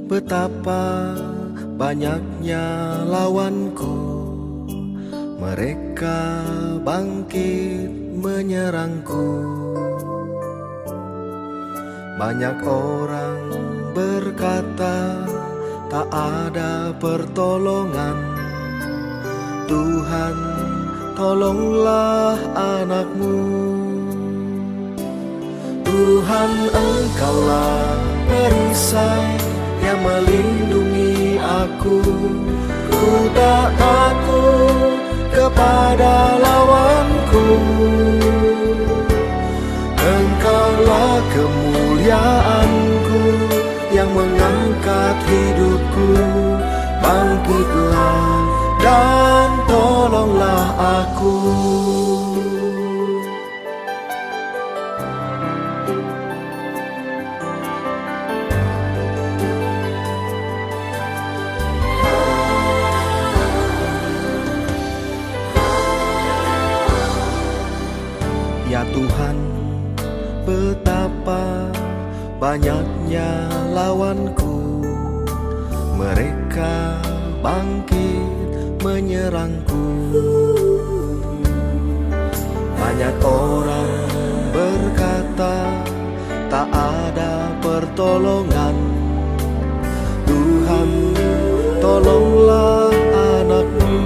Betapa banyaknya lawanku, mereka bangkit menyerangku. Banyak orang berkata tak ada pertolongan. Tuhan, tolonglah anakmu. Tuhan, Engkaulah perisai yang melindungi aku. Ku tak takut kepada lawanku. Engkaulah kemuliaanku yang mengangkat hidupku. Bangkitlah dan tolonglah aku. Ya Tuhan, betapa banyaknya lawanku, mereka bangkit menyerangku. Banyak orang berkata tak ada pertolongan. Tuhan, tolonglah anakmu.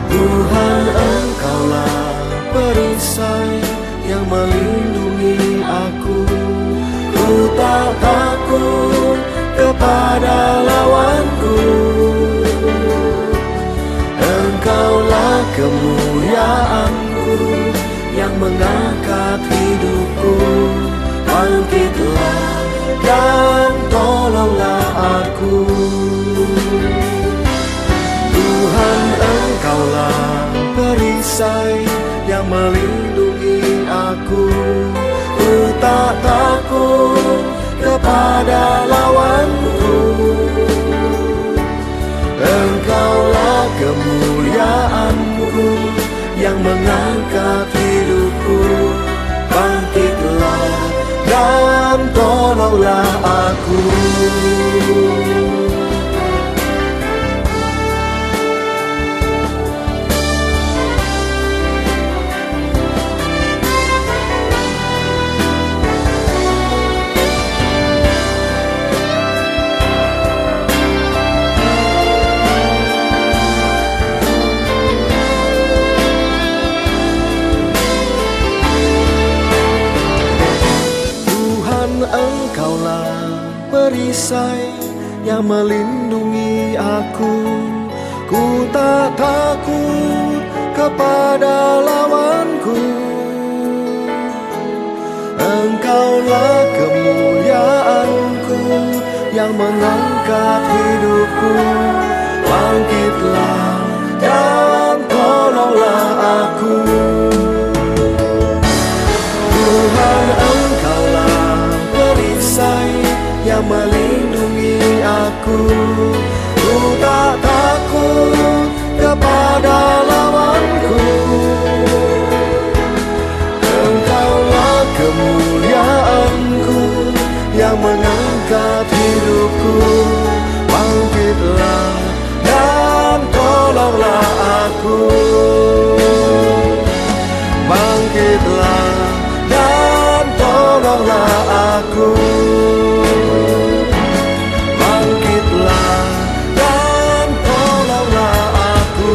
Tuhan, Engkaulah perisai yang melindungi aku. Ku tak takut kepada lawanku. Engkaulah kemuliaanku yang mengangkat hidupku. Bangkitlah dan tolonglah aku. Tuhan, Engkaulah perisai yang melindungi aku. Ku tak takut kepada lawanku. Engkaulah kemuliaanku yang mengangkat hidupku. Bangkitlah dan tolonglah aku. Engkaulah perisai yang melindungi aku. Ku tak takut kepada lawanku. Engkaulah kemuliaanku yang mengangkat hidupku. Bangkitlah dan tolonglah aku. Tuhan, Engkaulah perisai yang melindungi aku. Ku tak takut kepada lawanku. Engkaulah kemuliaanku yang mengangkat hidupku. Bangkitlah dan tolonglah aku. Bangkitlah dan tolonglah aku. Bangkitlah dan tolonglah aku.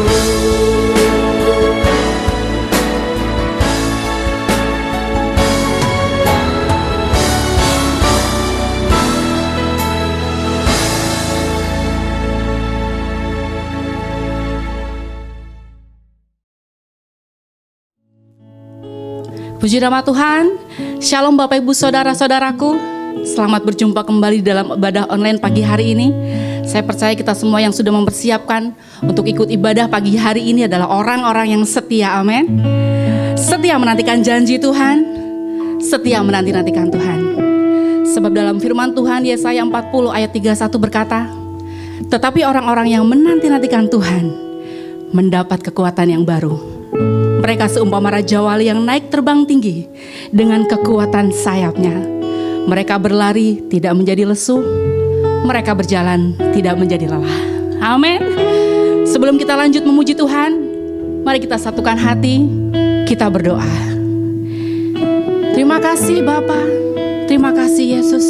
Puji nama Tuhan. Shalom Bapak Ibu Saudara-saudaraku. Selamat berjumpa kembali dalam ibadah online pagi hari ini. Saya percaya kita semua yang sudah mempersiapkan untuk ikut ibadah pagi hari ini adalah orang-orang yang setia, amin. Setia menantikan janji Tuhan, setia menanti-nantikan Tuhan. Sebab dalam firman Tuhan Yesaya 40 ayat 31 berkata, tetapi orang-orang yang menanti-nantikan Tuhan mendapat kekuatan yang baru. Mereka seumpama raja wali yang naik terbang tinggi dengan kekuatan sayapnya. Mereka berlari tidak menjadi lesu, mereka berjalan tidak menjadi lelah. Amin. Sebelum kita lanjut memuji Tuhan, mari kita satukan hati, kita berdoa. Terima kasih Bapa, terima kasih Yesus,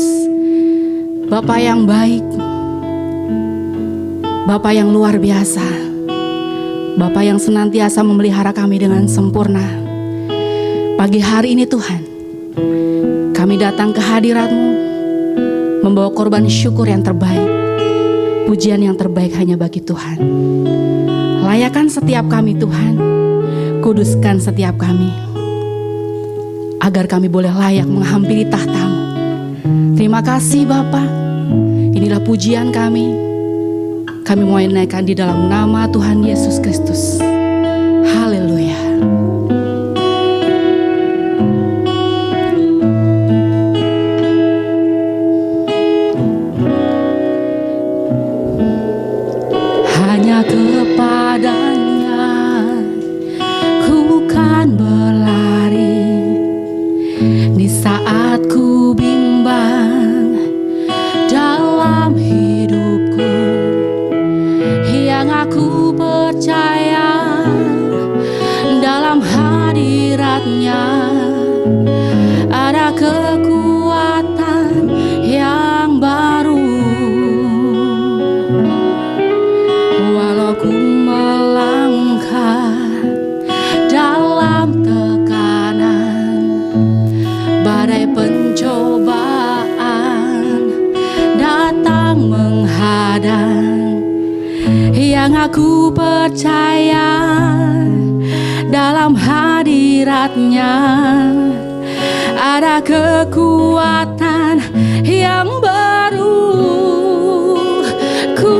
Bapa yang baik, Bapa yang luar biasa, Bapa yang senantiasa memelihara kami dengan sempurna. Pagi hari ini Tuhan, kami datang ke hadirat-Mu, membawa korban syukur yang terbaik, pujian yang terbaik hanya bagi Tuhan. Layakan setiap kami Tuhan, kuduskan setiap kami, agar kami boleh layak menghampiri tahta-Mu. Terima kasih Bapa, inilah pujian kami mau naikkan di dalam nama Tuhan Yesus Kristus. Haleluya. Hanya kepadanya ku kan berlari di saat ku bimbang dalam hidupku. Yang aku percaya dalam hadirat-Nya ada kekuatan yang baru. Walau ku melangkah dalam tekanan, badai pencobaan datang menghadang. Yang aku percaya dalam hadirat-Nya ada kekuatan yang baru. Ku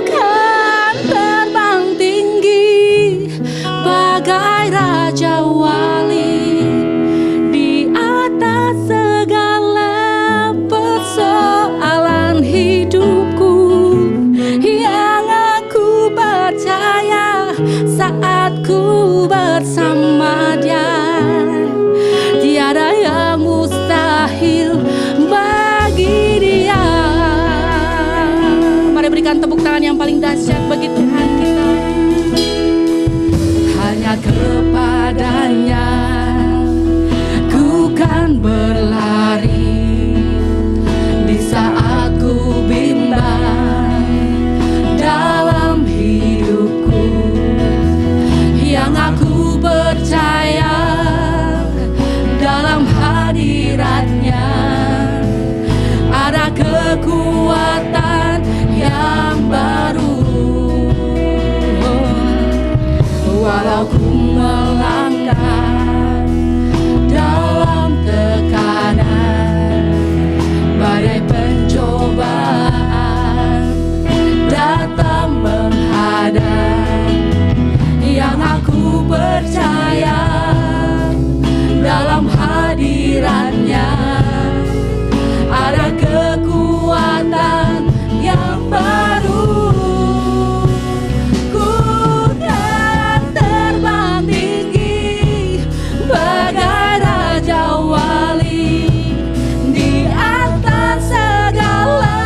kan terbang tinggi bagai Raja Wali di atas segala persoalan hidupku. Yang aku percaya saat ku bersama Dia, tiada yang mustahil bagi Dia. Mari berikan tepuk tangan yang paling dahsyat bagi Tuhan kita. Hanya kepadanya ku kan berlari di saat ku bimbang dalam hidupku. Yang aku percaya dalam hadirat-Nya ada kekuatan yang baru. Walau ku melangkah dalam tekanan, badai pencobaan datang menghadang. Yang aku percaya dalam hadirat-Nya ada kekuatan yang baru. Ku kan terbang tinggi bagai Raja Wali di atas segala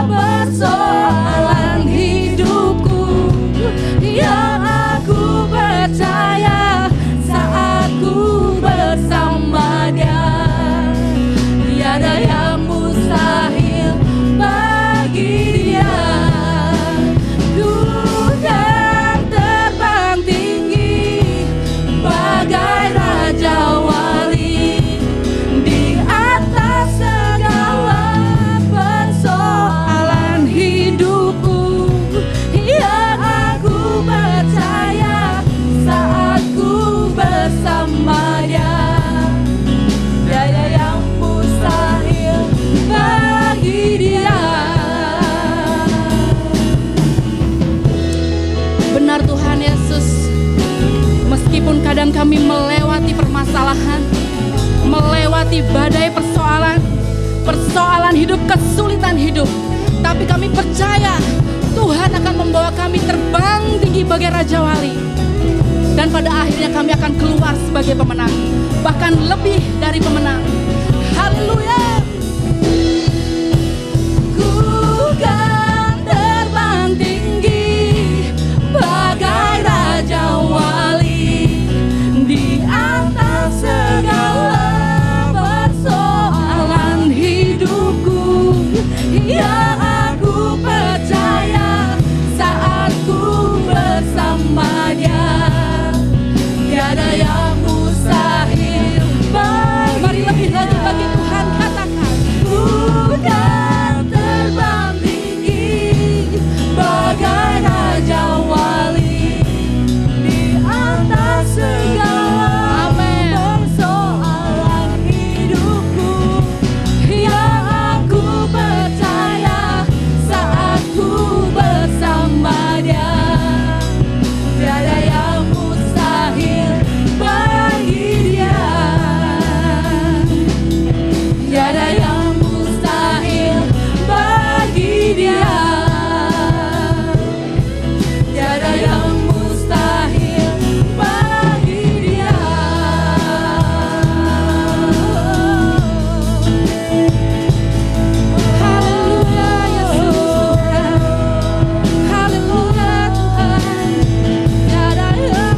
persoalan hidupku. Yang aku percaya saat ku bersama Dia, tiada yang mustahil bagi Dia. Ku kan terbang tinggi bagai Raja Wali di atas segala persoalan hidupku. Yang aku percaya saat ku bersama Dia, tiada yang mustahil bagi Dia. Benar Tuhan Yesus, meskipun kadang kami melewati permasalahan, melewati badai persoalan hidup, kesulitan hidup, tapi kami percaya Tuhan akan membawa kami terbang tinggi bagai Raja Wali. Dan pada akhirnya kami akan keluar sebagai pemenang, bahkan lebih dari pemenang. Haleluya. yang aku percaya saat ku bersamanya. Tiada yang mustahil. Mari lebih lagi bagi Tuhan katakan. Bukan terbang tinggi bagai raja wali di atas segala persoalan hidupku. Yang aku percaya saat ku bersamanya. Tiada yang mustahil bagi Dia. Tiada yang mustahil bagi Dia. Tiada yang mustahil bagi Dia. Haleluya Yesus Tuhan. Haleluya Tuhan. Tiada yang mustahil.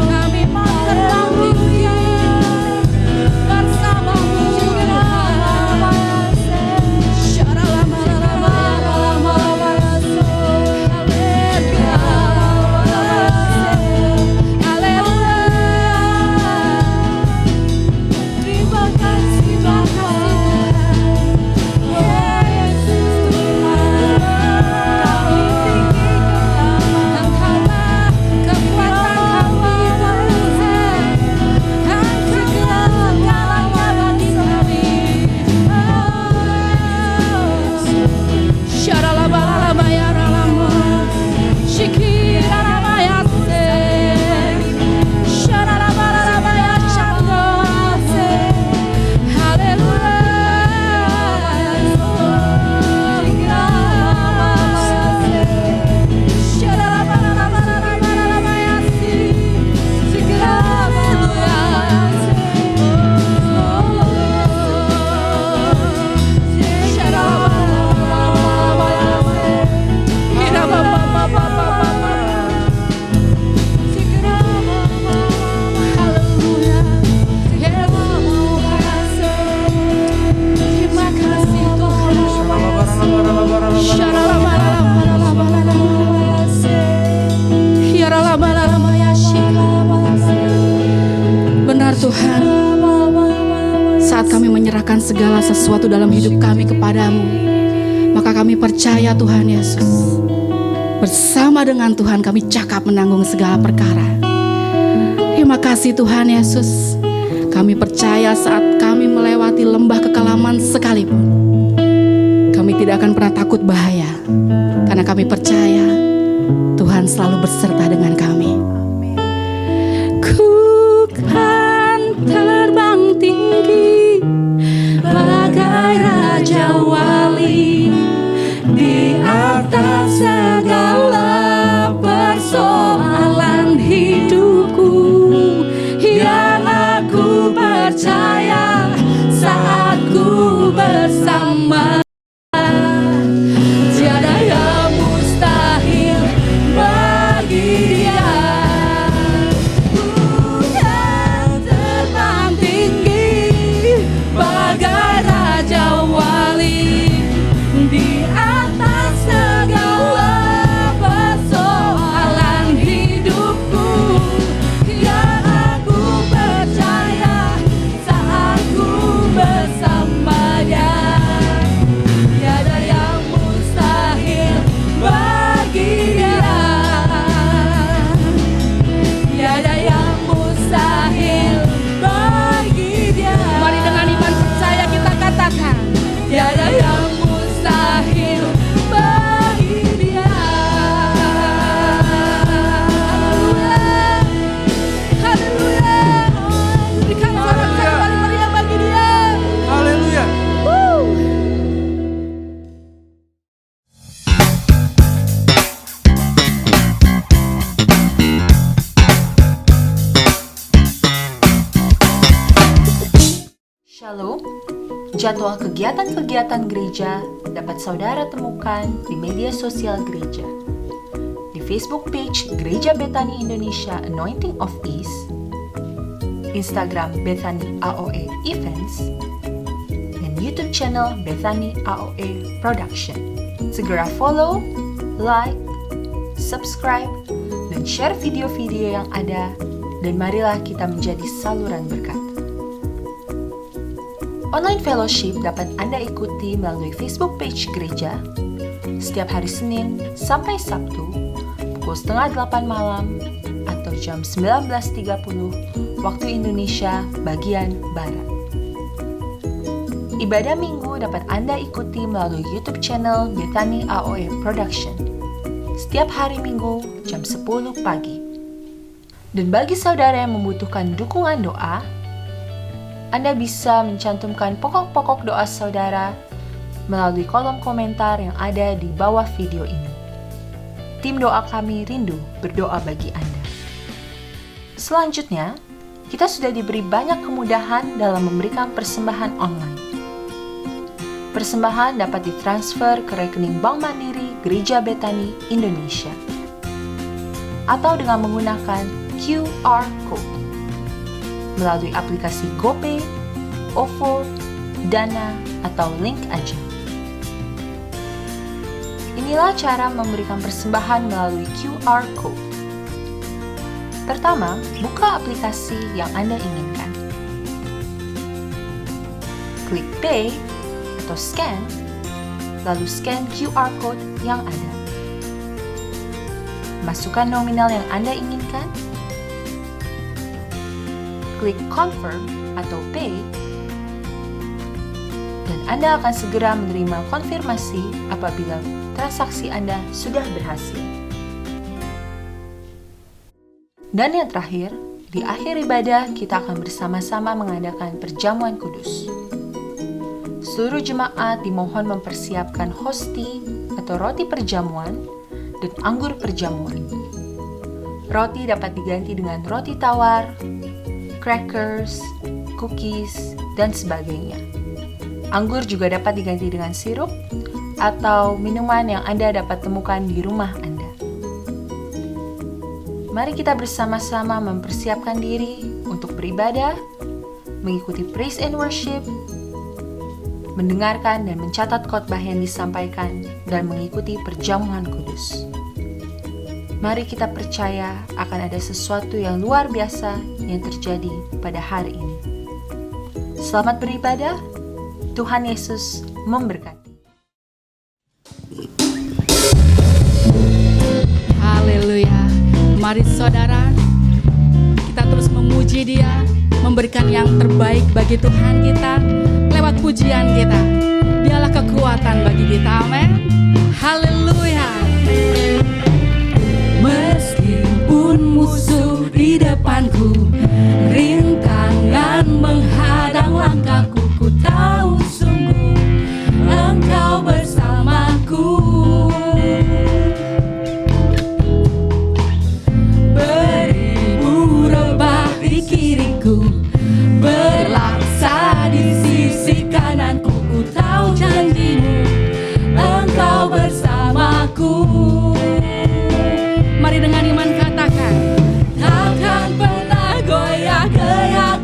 Kami mau terbang tinggi bersamamu Terima kasih Bapak. Yesus Tuhan, kami tinggikan Engkaulah kekuatan kami Tuhan, dan segala-galanya bagi kami. Syaralabalalabayaralama, Shikiralabayase, Syaralabalalabayachandose. Terima kasih Tuhan. Benar Tuhan, saat kami menyerahkan segala sesuatu dalam hidup kami kepadamu, maka kami percaya Tuhan Yesus, bersama dengan Tuhan kami cakap menanggung segala perkara. Terima kasih Tuhan Yesus. Kami percaya saat kami melewati lembah kekelaman sekalipun, kami tidak akan pernah takut bahaya, karena kami percaya Tuhan selalu berserta dengan kami. Ku kan terbang tinggi bagai raja wali di atas segala persoalan hidupku. Yang aku percaya saat ku bersama. Tiada yang mustahil bagi Dia. Bukan terbang tinggi bagai raja wali Shalom, jadwal kegiatan-kegiatan gereja dapat saudara temukan di media sosial gereja. Di Facebook page Gereja Bethany Indonesia Anointing of Ease, Instagram Bethany AOE Events, dan YouTube channel Bethany AOE Production. Segera follow, like, subscribe, dan share video-video yang ada, dan marilah kita menjadi saluran berkat. Online fellowship dapat Anda ikuti melalui Facebook page gereja setiap hari Senin sampai Sabtu pukul 7:30 malam atau jam 19.30 waktu Indonesia bagian Barat. Ibadah Minggu dapat Anda ikuti melalui YouTube channel Bethany AOE Production setiap hari Minggu jam 10 pagi. Dan bagi saudara yang membutuhkan dukungan doa, Anda bisa mencantumkan pokok-pokok doa saudara melalui kolom komentar yang ada di bawah video ini. Tim doa kami rindu berdoa bagi Anda. Selanjutnya, kita sudah diberi banyak kemudahan dalam memberikan persembahan online. Persembahan dapat ditransfer ke rekening Bank Mandiri Gereja Bethany Indonesia atau dengan menggunakan QR Code melalui aplikasi GoPay, OVO, Dana, atau Link Aja. Inilah cara memberikan persembahan melalui QR Code. Pertama, buka aplikasi yang Anda inginkan. Klik Pay atau Scan, lalu scan QR Code yang ada. Masukkan nominal yang Anda inginkan. Klik Confirm atau Pay, dan Anda akan segera menerima konfirmasi apabila transaksi Anda sudah berhasil. Dan yang terakhir, di akhir ibadah kita akan bersama-sama mengadakan perjamuan kudus. Seluruh jemaat dimohon mempersiapkan hosti atau roti perjamuan dan anggur perjamuan. Roti dapat diganti dengan roti tawar, crackers, cookies, dan sebagainya. Anggur juga dapat diganti dengan sirup atau minuman yang Anda dapat temukan di rumah Anda. Mari kita bersama-sama mempersiapkan diri untuk beribadah, mengikuti praise and worship, mendengarkan dan mencatat khotbah yang disampaikan, dan mengikuti perjamuan kudus. Mari kita percaya akan ada sesuatu yang luar biasa yang terjadi pada hari ini. Selamat beribadah, Tuhan Yesus memberkati. Haleluya. Mari saudara, kita terus memuji Dia, memberikan yang terbaik bagi Tuhan kita lewat pujian kita. Dialah kekuatan bagi kita. Amin. Haleluya. Meskipun musuh di depanku, rintangan menghadang langkahku, ku tahu sungguh Engkau bersamaku. Beribu rebah di kiriku, berlaksa di sisi kananku, ku tahu janji-Mu Engkau bersamaku. Mari dengan iman katakan, takkan pernah goyah keyakinan.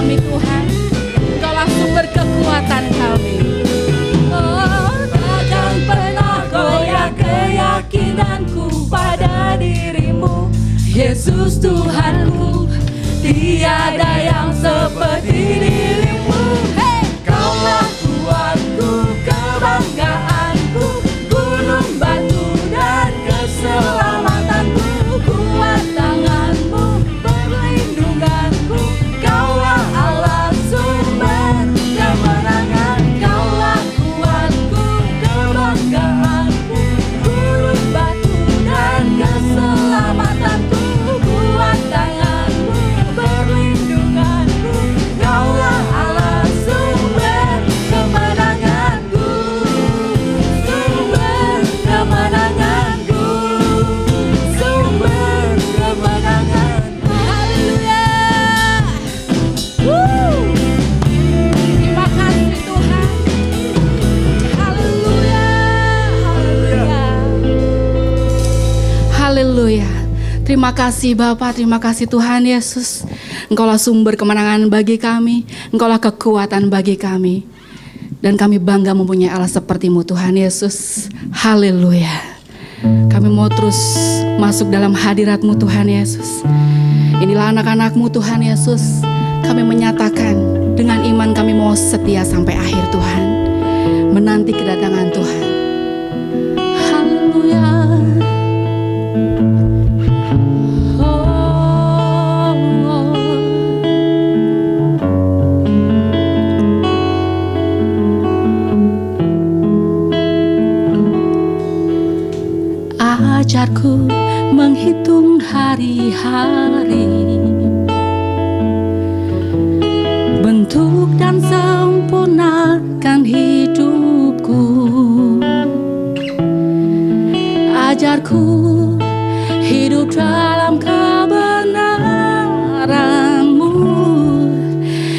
kami Tuhan. Engkaulah sumber kekuatan kami. Oh, takkan pernah goyah keyakinanku pada dirimu, Yesus Tuhanku. Tiada yang seperti dirimu. Hey! Kaulah Tuhanku, kebanggaanku, gunung batu dan keselamatanku. Kuat tanganmu, perlindunganku. Kaulah Allah sumber kemenangan. Kaulah Tuhanku, kebanggaanku, gunung batu dan keselamatanku. Kuat tanganmu, perlindunganku. Kaulah Allah sumber kemenanganku. Sumber kemenanganku. Sumber kemenanganku. Haleluya. Terima kasih Tuhan. Haleluya. Haleluya. Haleluya. Terima kasih Bapa, terima kasih Tuhan Yesus. Engkaulah sumber kemenangan bagi kami, Engkaulah kekuatan bagi kami. Dan kami bangga mempunyai Allah seperti-Mu Tuhan Yesus. Haleluya. Kami mau terus masuk dalam hadirat-Mu Tuhan Yesus. Inilah anak-anak-Mu Tuhan Yesus. Kami menyatakan dengan iman kami mau setia sampai akhir Tuhan. Menanti kedatangan Tuhan. Haleluya. Ajarku menghitung hari-hari, bentuk dan sempurnakan hidupku. Ajarku hidup dalam kebenaran-Mu,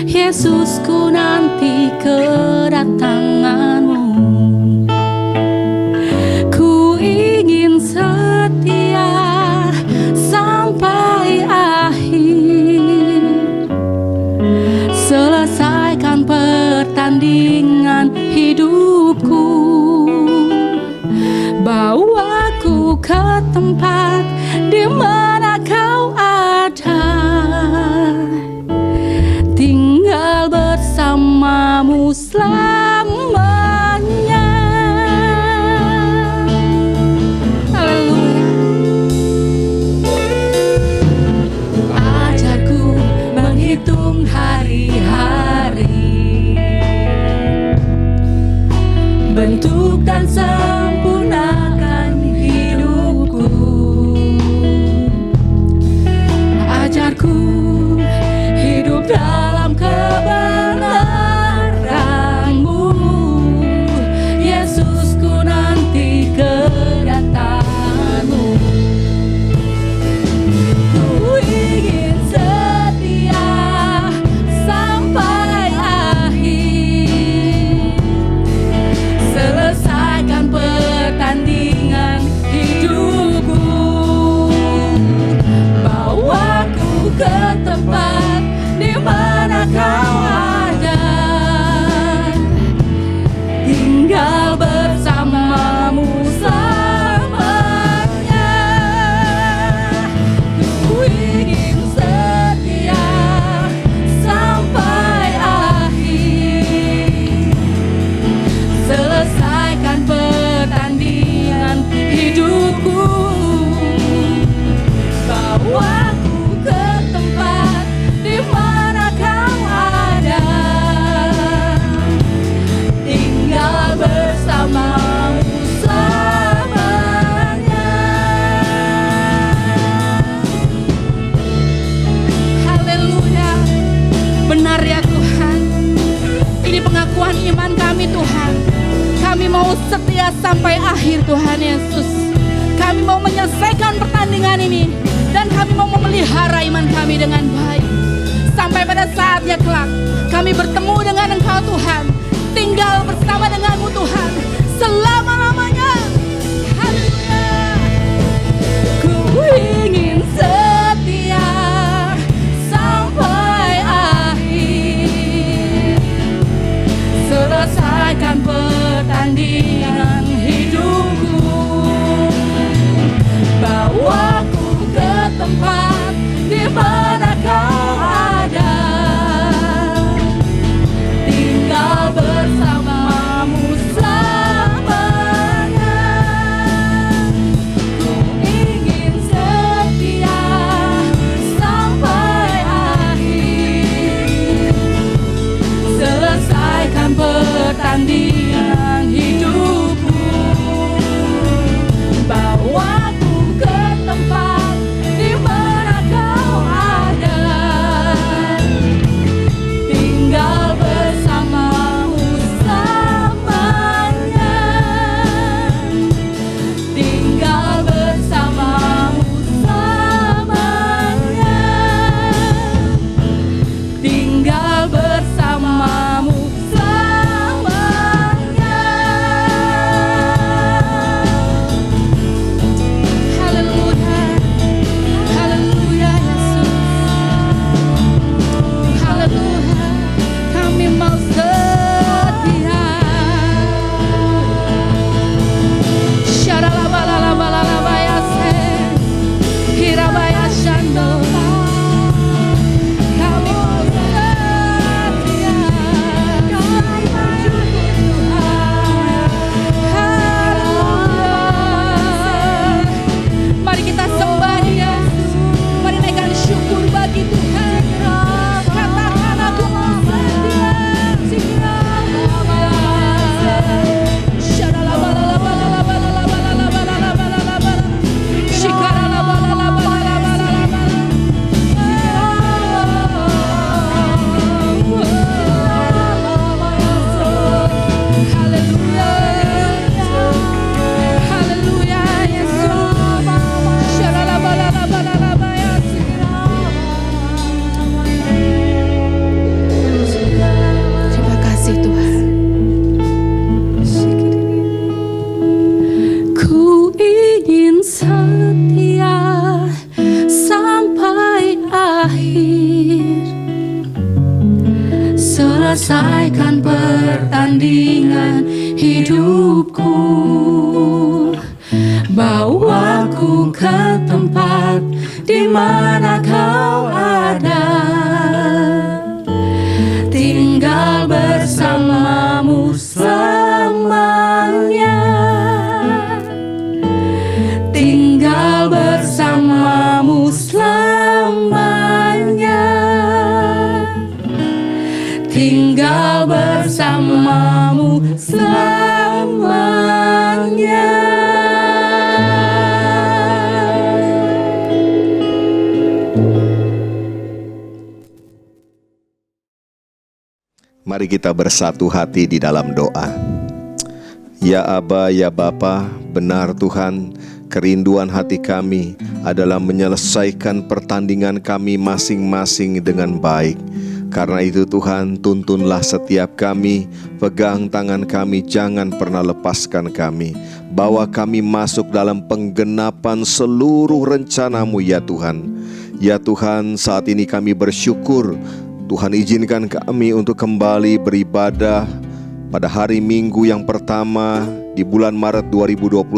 Yesus, ku nanti kedatangan-Mu. Setia sampai akhir, selesaikan pertandingan hidupku. Bawaku ke tempat di mana Kau ada, tinggal bersama-Mu selamanya. Hitung hari-hari, bentuk dan sempurnakan hidupku. Ajarku hidup dalam kebenaran-Mu, Yesus, ku nanti kedatangan-Mu. Ku ingin sampai akhir, selesaikan pertandingan hidupku. Bawaku ke tempat di mana Kau ada, tinggal bersama-Mu selamanya. Ku ingin setia sampai akhir, selesaikan pertandingan hidupku. Bawaku ke tempat di mana Kau ada, tinggal bersama-Mu selamanya. Haleluya. Benar ya Tuhan. Ini pengakuan iman kami Tuhan. Kami mau setia sampai akhir Tuhan Yesus. Kami mau menyelesaikan pertandingan ini, dan kami mau memelihara iman kami dengan baik. Sampai pada saatnya kelak kami bertemu dengan Engkau Tuhan, tinggal bersama dengan-Mu Tuhan selama-lamanya. Haleluya. Ku ingin setia sampai akhir, selesaikan pertandingan hidupku. Bawaku ke tempat di mana Kau ada, tinggal bersamamu selamanya, tinggal bersamamu selamanya, tinggal bersamamu selamanya. Mari kita bersatu hati di dalam doa. Ya Aba, ya Bapa, benar Tuhan, kerinduan hati kami adalah menyelesaikan pertandingan kami masing-masing dengan baik. Karena itu Tuhan, tuntunlah setiap kami, pegang tangan kami, jangan pernah lepaskan kami. Bawa kami masuk dalam penggenapan seluruh rencana-Mu ya Tuhan. Ya Tuhan, saat ini kami bersyukur, Tuhan izinkan kami untuk kembali beribadah pada hari Minggu yang pertama di bulan Maret 2021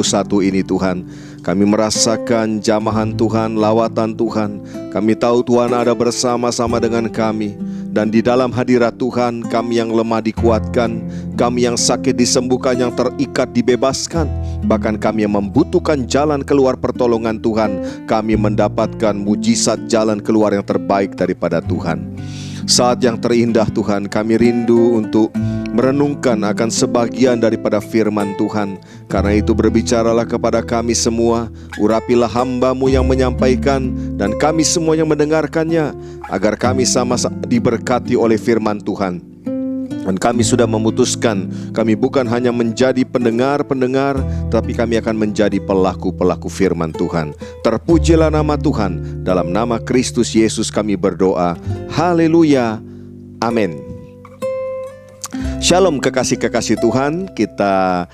ini Tuhan. Kami merasakan jamahan Tuhan, lawatan Tuhan. Kami tahu Tuhan ada bersama-sama dengan kami. Dan di dalam hadirat Tuhan, kami yang lemah dikuatkan, kami yang sakit disembuhkan, yang terikat dibebaskan. Bahkan kami yang membutuhkan jalan keluar pertolongan Tuhan, kami mendapatkan mujizat jalan keluar yang terbaik daripada Tuhan. Saat yang terindah Tuhan, kami rindu untuk merenungkan akan sebagian daripada firman Tuhan. Karena itu berbicaralah kepada kami semua, urapilah hamba-Mu yang menyampaikan dan kami semua yang mendengarkannya, agar kami sama-sama diberkati oleh firman Tuhan. Dan kami sudah memutuskan, kami bukan hanya menjadi pendengar-pendengar, tapi kami akan menjadi pelaku-pelaku firman Tuhan. Terpujilah nama Tuhan. Dalam nama Kristus Yesus kami berdoa. Haleluya. Amin. Shalom kekasih-kekasih Tuhan. Kita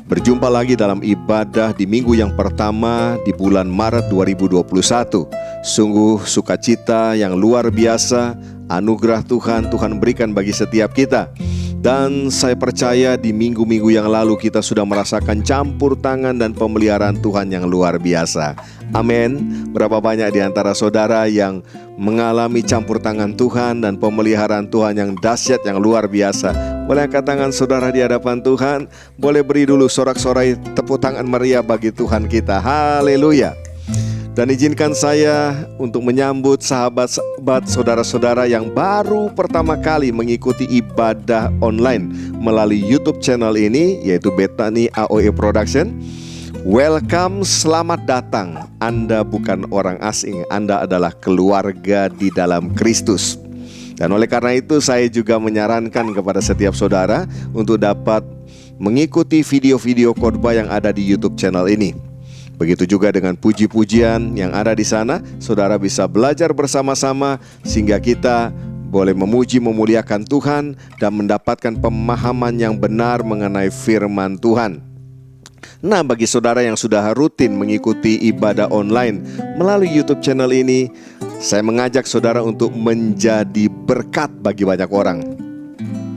berjumpa lagi dalam ibadah di minggu yang pertama di bulan Maret 2021. Sungguh sukacita yang luar biasa, anugerah Tuhan berikan bagi setiap kita. Dan saya percaya di minggu-minggu yang lalu kita sudah merasakan campur tangan dan pemeliharaan Tuhan yang luar biasa. Amin. Berapa banyak di antara saudara yang mengalami campur tangan Tuhan dan pemeliharaan Tuhan yang dahsyat, yang luar biasa. Boleh angkat tangan saudara di hadapan Tuhan. Boleh beri dulu sorak-sorai tepuk tangan meriah bagi Tuhan kita. Haleluya. Dan izinkan saya untuk menyambut sahabat-sahabat, saudara-saudara yang baru pertama kali mengikuti ibadah online melalui YouTube channel ini, yaitu Bethany AOE Production. Welcome, selamat datang. Anda bukan orang asing, Anda adalah keluarga di dalam Kristus. Dan oleh karena itu saya juga menyarankan kepada setiap saudara untuk dapat mengikuti video-video khotbah yang ada di YouTube channel ini. Begitu juga dengan puji-pujian yang ada di sana, saudara bisa belajar bersama-sama sehingga kita boleh memuji memuliakan Tuhan dan mendapatkan pemahaman yang benar mengenai firman Tuhan. Nah, bagi saudara yang sudah rutin mengikuti ibadah online melalui YouTube channel ini, saya mengajak saudara untuk menjadi berkat bagi banyak orang.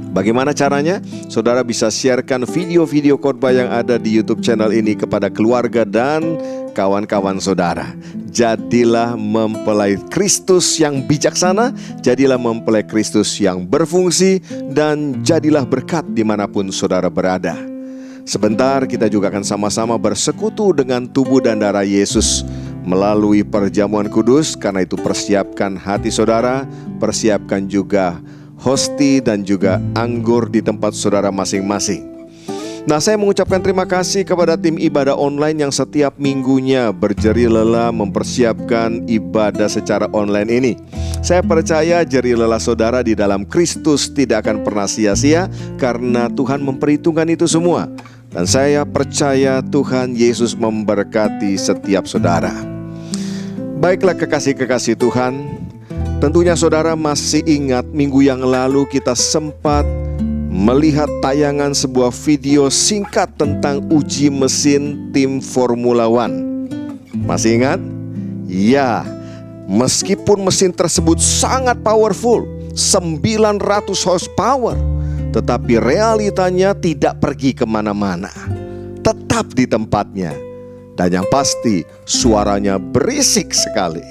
Bagaimana caranya? Saudara bisa sharekan video-video khotbah yang ada di YouTube channel ini kepada keluarga dan kawan-kawan saudara. Jadilah mempelai Kristus yang bijaksana, jadilah mempelai Kristus yang berfungsi, dan jadilah berkat dimanapun saudara berada. Sebentar kita juga akan sama-sama bersekutu dengan tubuh dan darah Yesus melalui perjamuan kudus. Karena itu persiapkan hati saudara, persiapkan juga hosti dan juga anggur di tempat saudara masing-masing. Nah, saya mengucapkan terima kasih kepada tim ibadah online yang setiap minggunya berjerih lelah mempersiapkan ibadah secara online ini. Saya percaya jerih lelah saudara di dalam Kristus tidak akan pernah sia-sia, karena Tuhan memperhitungkan itu semua. Dan saya percaya Tuhan Yesus memberkati setiap saudara. Baiklah kekasih-kekasih Tuhan, tentunya saudara masih ingat minggu yang lalu kita sempat melihat tayangan sebuah video singkat tentang uji mesin tim Formula One. Masih ingat? Ya, meskipun mesin tersebut sangat powerful, 900 horsepower, tetapi realitanya tidak pergi kemana-mana, tetap di tempatnya. Dan yang pasti suaranya berisik sekali.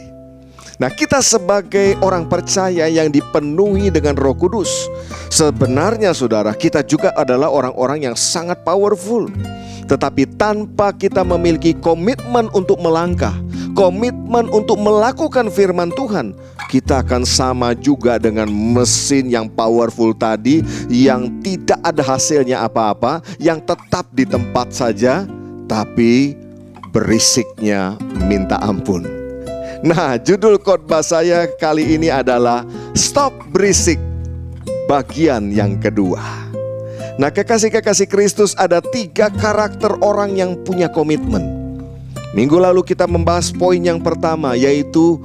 Nah, kita sebagai orang percaya yang dipenuhi dengan Roh Kudus, sebenarnya saudara, kita juga adalah orang-orang yang sangat powerful. Tetapi tanpa kita memiliki komitmen untuk melangkah, komitmen untuk melakukan firman Tuhan, kita akan sama juga dengan mesin yang powerful tadi, yang tidak ada hasilnya apa-apa, yang tetap di tempat saja, tapi berisiknya minta ampun. Nah, judul khotbah saya kali ini adalah Stop Berisik, bagian yang kedua. Nah, kekasih-kekasih Kristus, ada 3 karakter orang yang punya komitmen. Minggu lalu kita membahas poin yang pertama, yaitu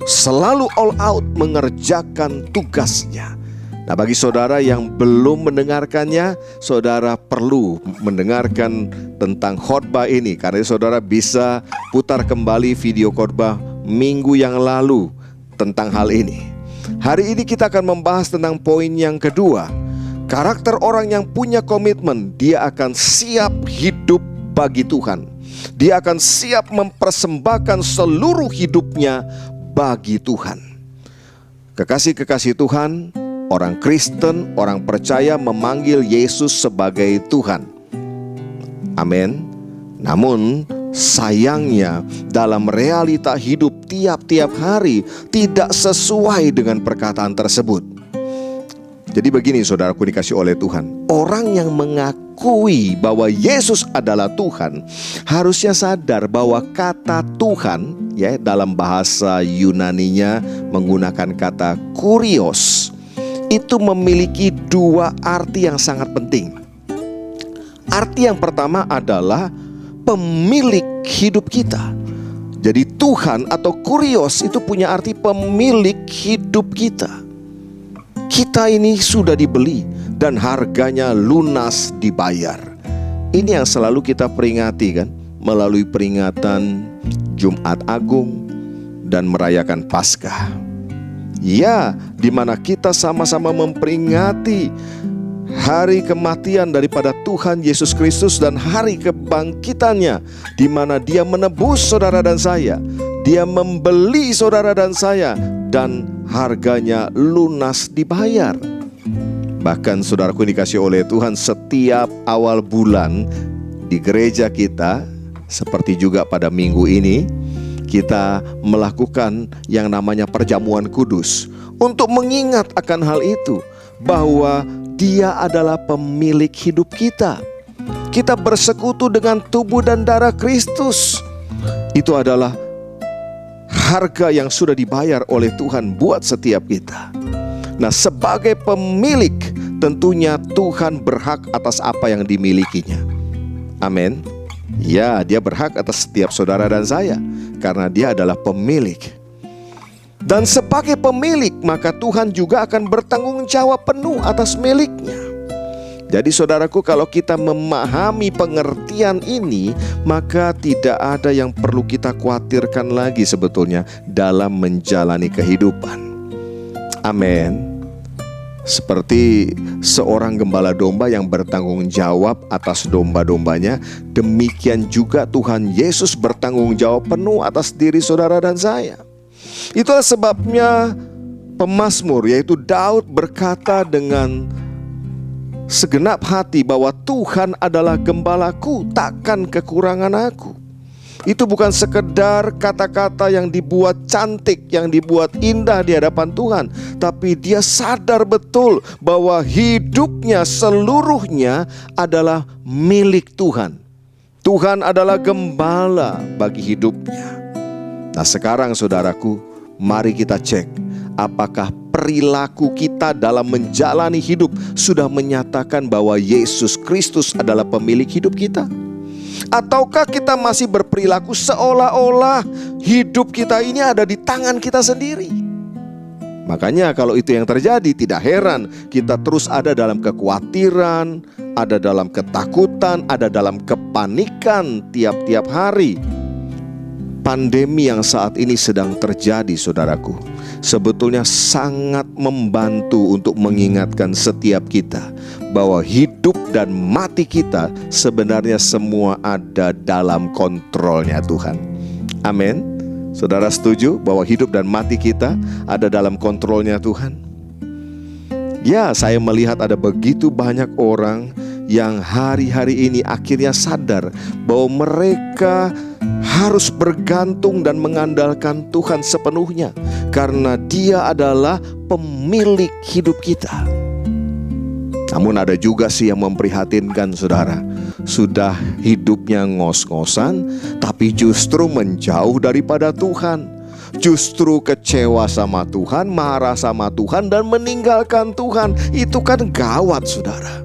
selalu all out mengerjakan tugasnya. Nah, bagi saudara yang belum mendengarkannya, saudara perlu mendengarkan tentang khotbah ini, karena saudara bisa putar kembali video khotbah minggu yang lalu tentang hal ini. Hari ini kita akan membahas tentang poin yang kedua. Karakter orang yang punya komitmen, dia akan siap hidup bagi Tuhan. Dia akan siap mempersembahkan seluruh hidupnya bagi Tuhan. Kekasih-kekasih Tuhan, orang Kristen, orang percaya memanggil Yesus sebagai Tuhan. Amin. Namun sayangnya dalam realita hidup tiap-tiap hari tidak sesuai dengan perkataan tersebut. Jadi begini saudaraku dikasih oleh Tuhan, orang yang mengakui bahwa Yesus adalah Tuhan harusnya sadar bahwa kata Tuhan, ya, dalam bahasa Yunaninya menggunakan kata kurios, itu memiliki 2 arti yang sangat penting. Arti yang pertama adalah pemilik hidup kita. Jadi Tuhan atau kurios itu punya arti pemilik hidup kita. Kita ini sudah dibeli dan harganya lunas dibayar. Ini yang selalu kita peringati kan, melalui peringatan Jumat Agung dan merayakan Paskah. Ya, di mana kita sama-sama memperingati hari kematian daripada Tuhan Yesus Kristus dan hari kebangkitannya, di mana Dia menebus saudara dan saya, Dia membeli saudara dan saya, dan harganya lunas dibayar. Bahkan saudaraku dikasih oleh Tuhan, setiap awal bulan di gereja kita, seperti juga pada minggu ini, kita melakukan yang namanya perjamuan kudus untuk mengingat akan hal itu, bahwa Dia adalah pemilik hidup kita. Kita bersekutu dengan tubuh dan darah Kristus. Itu adalah harga yang sudah dibayar oleh Tuhan buat setiap kita. Nah, sebagai pemilik, tentunya Tuhan berhak atas apa yang dimilikinya. Amin. Ya, Dia berhak atas setiap saudara dan saya, karena Dia adalah pemilik. Dan sebagai pemilik, maka Tuhan juga akan bertanggung jawab penuh atas miliknya. Jadi saudaraku, kalau kita memahami pengertian ini, maka tidak ada yang perlu kita khawatirkan lagi sebetulnya dalam menjalani kehidupan. Amin. Seperti seorang gembala domba yang bertanggung jawab atas domba-dombanya, demikian juga Tuhan Yesus bertanggung jawab penuh atas diri saudara dan saya. Itulah sebabnya pemazmur, yaitu Daud, berkata dengan segenap hati bahwa Tuhan adalah gembalaku, takkan kekurangan aku. Itu bukan sekedar kata-kata yang dibuat cantik, yang dibuat indah di hadapan Tuhan, tapi dia sadar betul bahwa hidupnya seluruhnya adalah milik Tuhan. Tuhan adalah gembala bagi hidupnya. Nah, sekarang saudaraku, mari kita cek apakah perilaku kita dalam menjalani hidup sudah menyatakan bahwa Yesus Kristus adalah pemilik hidup kita? Ataukah kita masih berperilaku seolah-olah hidup kita ini ada di tangan kita sendiri? Makanya kalau itu yang terjadi, tidak heran kita terus ada dalam kekhawatiran, ada dalam ketakutan, ada dalam kepanikan tiap-tiap hari. Pandemi yang saat ini sedang terjadi, saudaraku, sebetulnya sangat membantu untuk mengingatkan setiap kita bahwa hidup dan mati kita sebenarnya semua ada dalam kontrolnya Tuhan. Amin. Saudara setuju bahwa hidup dan mati kita ada dalam kontrolnya Tuhan? Ya, saya melihat ada begitu banyak orang yang hari-hari ini akhirnya sadar bahwa mereka harus bergantung dan mengandalkan Tuhan sepenuhnya, karena Dia adalah pemilik hidup kita. Namun ada juga sih yang memprihatinkan, saudara. Sudah hidupnya ngos-ngosan, tapi justru menjauh daripada Tuhan. Justru kecewa sama Tuhan, marah sama Tuhan, dan meninggalkan Tuhan. Itu kan gawat, saudara.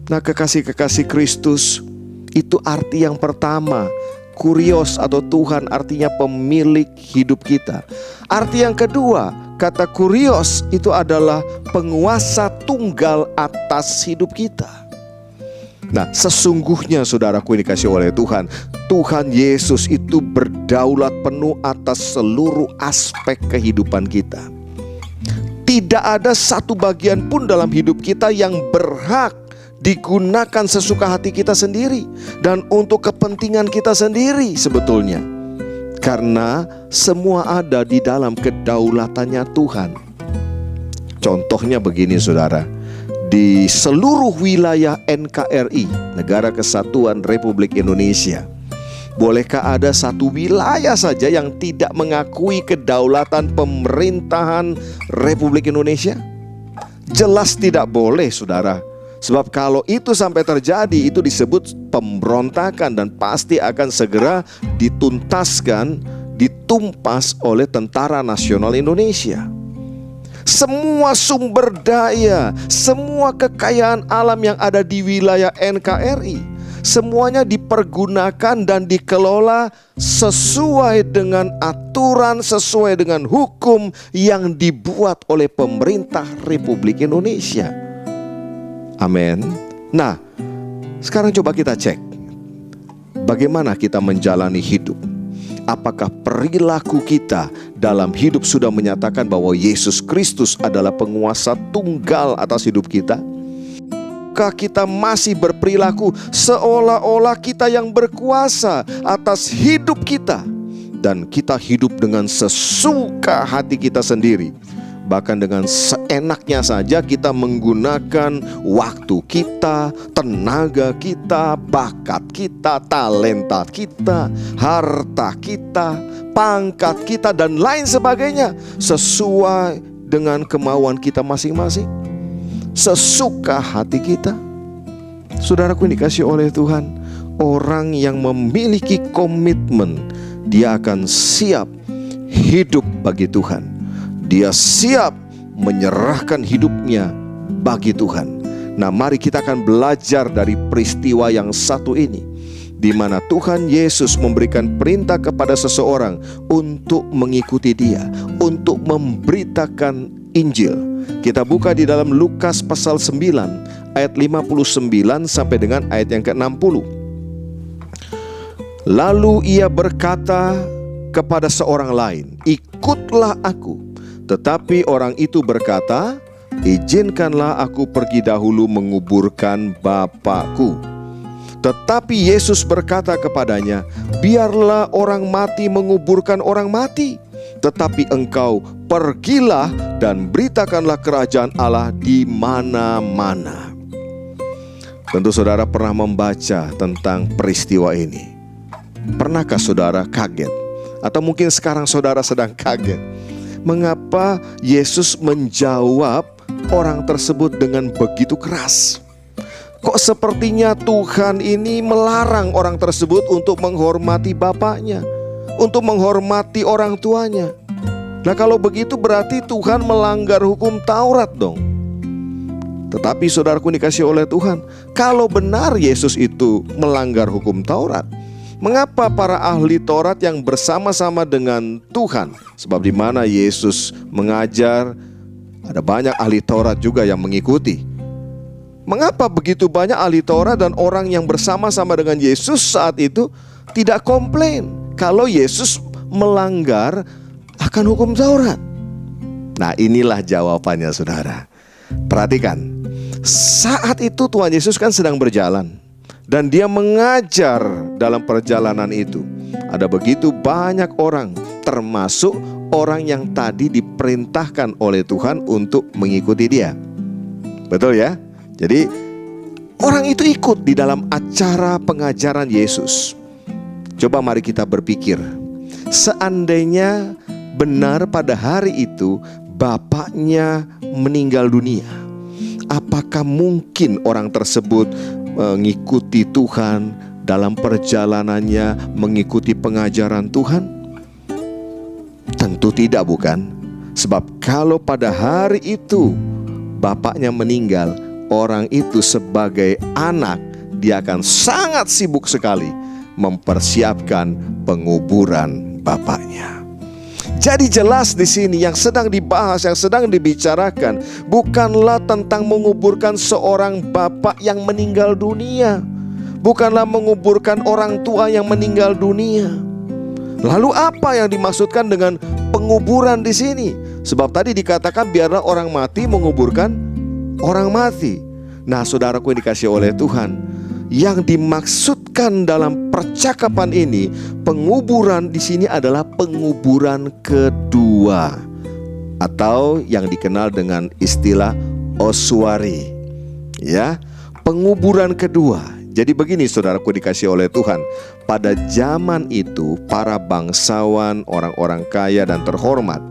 Nah, kekasih-kekasih Kristus, itu arti yang pertama. Kurios atau Tuhan artinya pemilik hidup kita. Arti yang kedua, kata kurios itu adalah penguasa tunggal atas hidup kita. Nah, sesungguhnya saudaraku yang dikasihi oleh Tuhan, Tuhan Yesus itu berdaulat penuh atas seluruh aspek kehidupan kita. Tidak ada satu bagian pun dalam hidup kita yang berhak digunakan sesuka hati kita sendiri dan untuk kepentingan kita sendiri sebetulnya, karena semua ada di dalam kedaulatannya Tuhan. Contohnya begini, saudara, di seluruh wilayah NKRI, Negara Kesatuan Republik Indonesia, bolehkah ada satu wilayah saja yang tidak mengakui kedaulatan pemerintahan Republik Indonesia? Jelas tidak boleh, saudara. Sebab kalau itu sampai terjadi, itu disebut pemberontakan dan pasti akan segera dituntaskan, ditumpas oleh Tentara Nasional Indonesia. Semua sumber daya, semua kekayaan alam yang ada di wilayah NKRI, semuanya dipergunakan dan dikelola sesuai dengan aturan, sesuai dengan hukum yang dibuat oleh pemerintah Republik Indonesia. Amin. Nah, sekarang coba kita cek bagaimana kita menjalani hidup. Apakah perilaku kita dalam hidup sudah menyatakan bahwa Yesus Kristus adalah penguasa tunggal atas hidup kita? Apakah kita masih berperilaku seolah-olah kita yang berkuasa atas hidup kita, dan kita hidup dengan sesuka hati kita sendiri? Bahkan dengan seenaknya saja kita menggunakan waktu kita, tenaga kita, bakat kita, talenta kita, harta kita, pangkat kita, dan lain sebagainya, sesuai dengan kemauan kita masing-masing, sesuka hati kita. Saudaraku yang dikasihi oleh Tuhan, orang yang memiliki komitmen, dia akan siap hidup bagi Tuhan. Dia siap menyerahkan hidupnya bagi Tuhan. Nah, mari kita akan belajar dari peristiwa yang satu ini, di mana Tuhan Yesus memberikan perintah kepada seseorang untuk mengikuti Dia, untuk memberitakan Injil. Kita buka di dalam Lukas pasal 9 ayat 59 sampai dengan ayat yang ke-60. Lalu ia berkata kepada seorang lain, "Ikutlah aku." Tetapi orang itu berkata, "Izinkanlah aku pergi dahulu menguburkan Bapakku." Tetapi Yesus berkata kepadanya, "Biarlah orang mati menguburkan orang mati, tetapi engkau pergilah dan beritakanlah kerajaan Allah di mana-mana." Tentu saudara pernah membaca tentang peristiwa ini. Pernahkah saudara kaget? Atau mungkin sekarang saudara sedang kaget. Mengapa Yesus menjawab orang tersebut dengan begitu keras? Kok sepertinya Tuhan ini melarang orang tersebut untuk menghormati bapaknya, untuk menghormati orang tuanya. Nah, kalau begitu berarti Tuhan melanggar hukum Taurat dong. Tetapi saudaraku dikasihi oleh Tuhan, kalau benar Yesus itu melanggar hukum Taurat, mengapa para ahli Taurat yang bersama-sama dengan Tuhan, sebab di mana Yesus mengajar, ada banyak ahli Taurat juga yang mengikuti. Mengapa begitu banyak ahli Taurat dan orang yang bersama-sama dengan Yesus saat itu tidak komplain kalau Yesus melanggar akan hukum Taurat? Nah, inilah jawabannya, saudara. Perhatikan, saat itu Tuhan Yesus kan sedang berjalan, dan dia mengajar dalam perjalanan itu. Ada begitu banyak orang, termasuk orang yang tadi diperintahkan oleh Tuhan untuk mengikuti dia. Betul ya? Jadi orang itu ikut di dalam acara pengajaran Yesus. Coba mari kita berpikir, seandainya benar pada hari itu bapaknya meninggal dunia, apakah mungkin orang tersebut mengikuti Tuhan dalam perjalanannya, mengikuti pengajaran Tuhan? Tentu tidak, bukan? Sebab kalau pada hari itu bapaknya meninggal, orang itu sebagai anak, dia akan sangat sibuk sekali mempersiapkan penguburan bapaknya. Jadi jelas di sini yang sedang dibahas, yang sedang dibicarakan bukanlah tentang menguburkan seorang bapak yang meninggal dunia, bukanlah menguburkan orang tua yang meninggal dunia. Lalu apa yang dimaksudkan dengan penguburan di sini? Sebab tadi dikatakan biarlah orang mati menguburkan orang mati. Nah, saudaraku yang dikasihi oleh Tuhan, yang dimaksudkan dalam percakapan ini, penguburan di sini adalah penguburan kedua, atau yang dikenal dengan istilah ossuary. Ya, penguburan kedua. Jadi begini, saudaraku dikasihi oleh Tuhan, pada zaman itu para bangsawan, orang-orang kaya dan terhormat,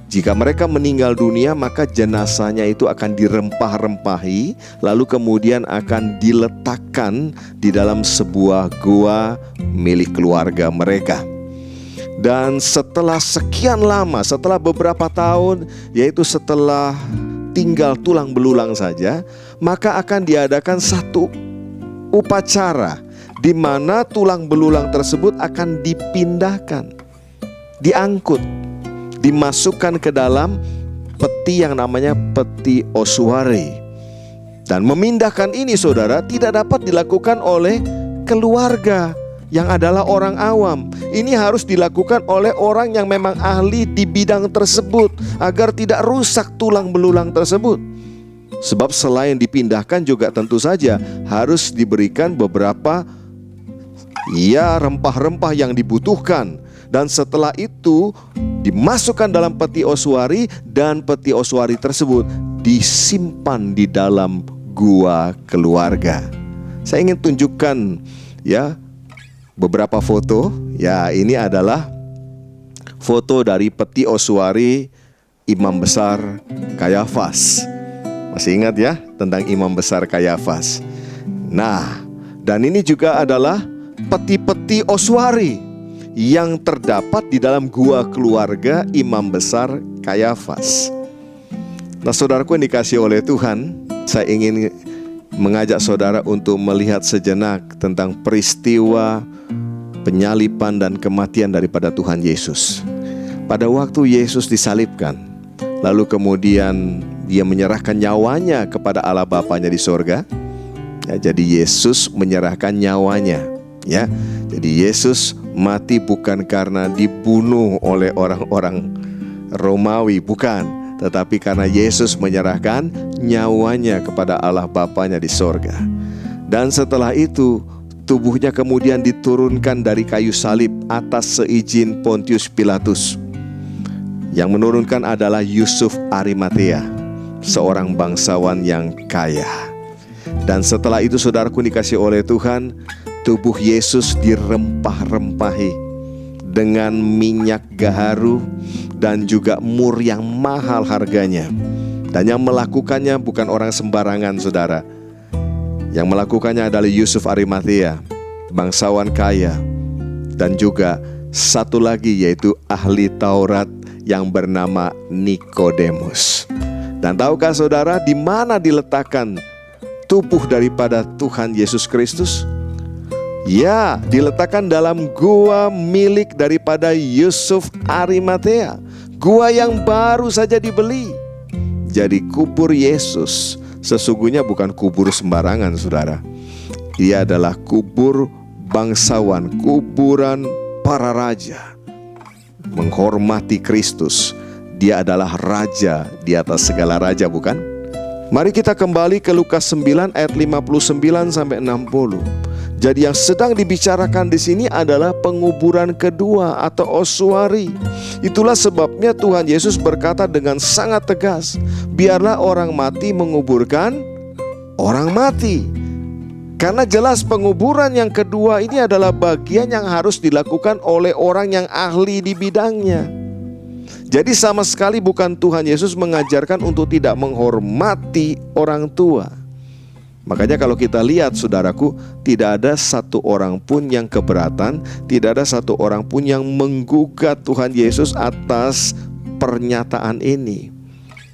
jika mereka meninggal dunia, maka jenazahnya itu akan dirempah-rempahi, lalu kemudian akan diletakkan di dalam sebuah gua milik keluarga mereka. Dan setelah sekian lama, setelah beberapa tahun, yaitu setelah tinggal tulang belulang saja, maka akan diadakan satu upacara di mana tulang belulang tersebut akan dipindahkan, diangkut, dimasukkan ke dalam peti yang namanya peti ossuary. Dan memindahkan ini, saudara, tidak dapat dilakukan oleh keluarga yang adalah orang awam. Ini harus dilakukan oleh orang yang memang ahli di bidang tersebut, agar tidak rusak tulang belulang tersebut. Sebab selain dipindahkan juga tentu saja harus diberikan beberapa rempah-rempah yang dibutuhkan. Dan setelah itu dimasukkan dalam peti ossuary, dan peti ossuary tersebut disimpan di dalam gua keluarga. Saya ingin tunjukkan beberapa foto. Ya, ini adalah foto dari peti ossuary Imam Besar Kayafas. Masih ingat ya tentang Imam Besar Kayafas? Nah, dan ini juga adalah peti-peti ossuary yang terdapat di dalam gua keluarga Imam Besar Kayafas. Nah, saudaraku yang dikasihi oleh Tuhan, saya ingin mengajak saudara untuk melihat sejenak tentang peristiwa penyaliban dan kematian daripada Tuhan Yesus. Pada waktu Yesus disalibkan, lalu kemudian dia menyerahkan nyawanya kepada Allah Bapanya di sorga. Ya, jadi Yesus menyerahkan nyawanya. Ya, jadi Yesus mati bukan karena dibunuh oleh orang-orang Romawi, bukan, tetapi karena Yesus menyerahkan nyawanya kepada Allah Bapanya di sorga. Dan setelah itu tubuhnya kemudian diturunkan dari kayu salib atas seizin Pontius Pilatus. Yang menurunkan adalah Yusuf Arimatea, seorang bangsawan yang kaya. Dan setelah itu, saudaraku dikasihi oleh Tuhan, tubuh Yesus dirempah-rempahi dengan minyak gaharu dan juga mur yang mahal harganya. Dan yang melakukannya bukan orang sembarangan, saudara. Yang melakukannya adalah Yusuf Arimatea, bangsawan kaya, dan juga satu lagi yaitu ahli Taurat yang bernama Nikodemus. Dan tahukah saudara di mana diletakkan tubuh daripada Tuhan Yesus Kristus? Ya, diletakkan dalam gua milik daripada Yusuf Arimatea, gua yang baru saja dibeli. Jadi kubur Yesus sesungguhnya bukan kubur sembarangan, saudara. Dia adalah kubur bangsawan, kuburan para raja, menghormati Kristus. Dia adalah raja di atas segala raja, bukan? Mari kita kembali ke Lukas 9 ayat 59 sampai 60. Jadi yang sedang dibicarakan di sini adalah penguburan kedua atau ossuary. Itulah sebabnya Tuhan Yesus berkata dengan sangat tegas, biarlah orang mati menguburkan orang mati. Karena jelas penguburan yang kedua ini adalah bagian yang harus dilakukan oleh orang yang ahli di bidangnya. Jadi sama sekali bukan Tuhan Yesus mengajarkan untuk tidak menghormati orang tua. Makanya kalau kita lihat saudaraku, tidak ada satu orang pun yang keberatan, tidak ada satu orang pun yang menggugat Tuhan Yesus atas pernyataan ini.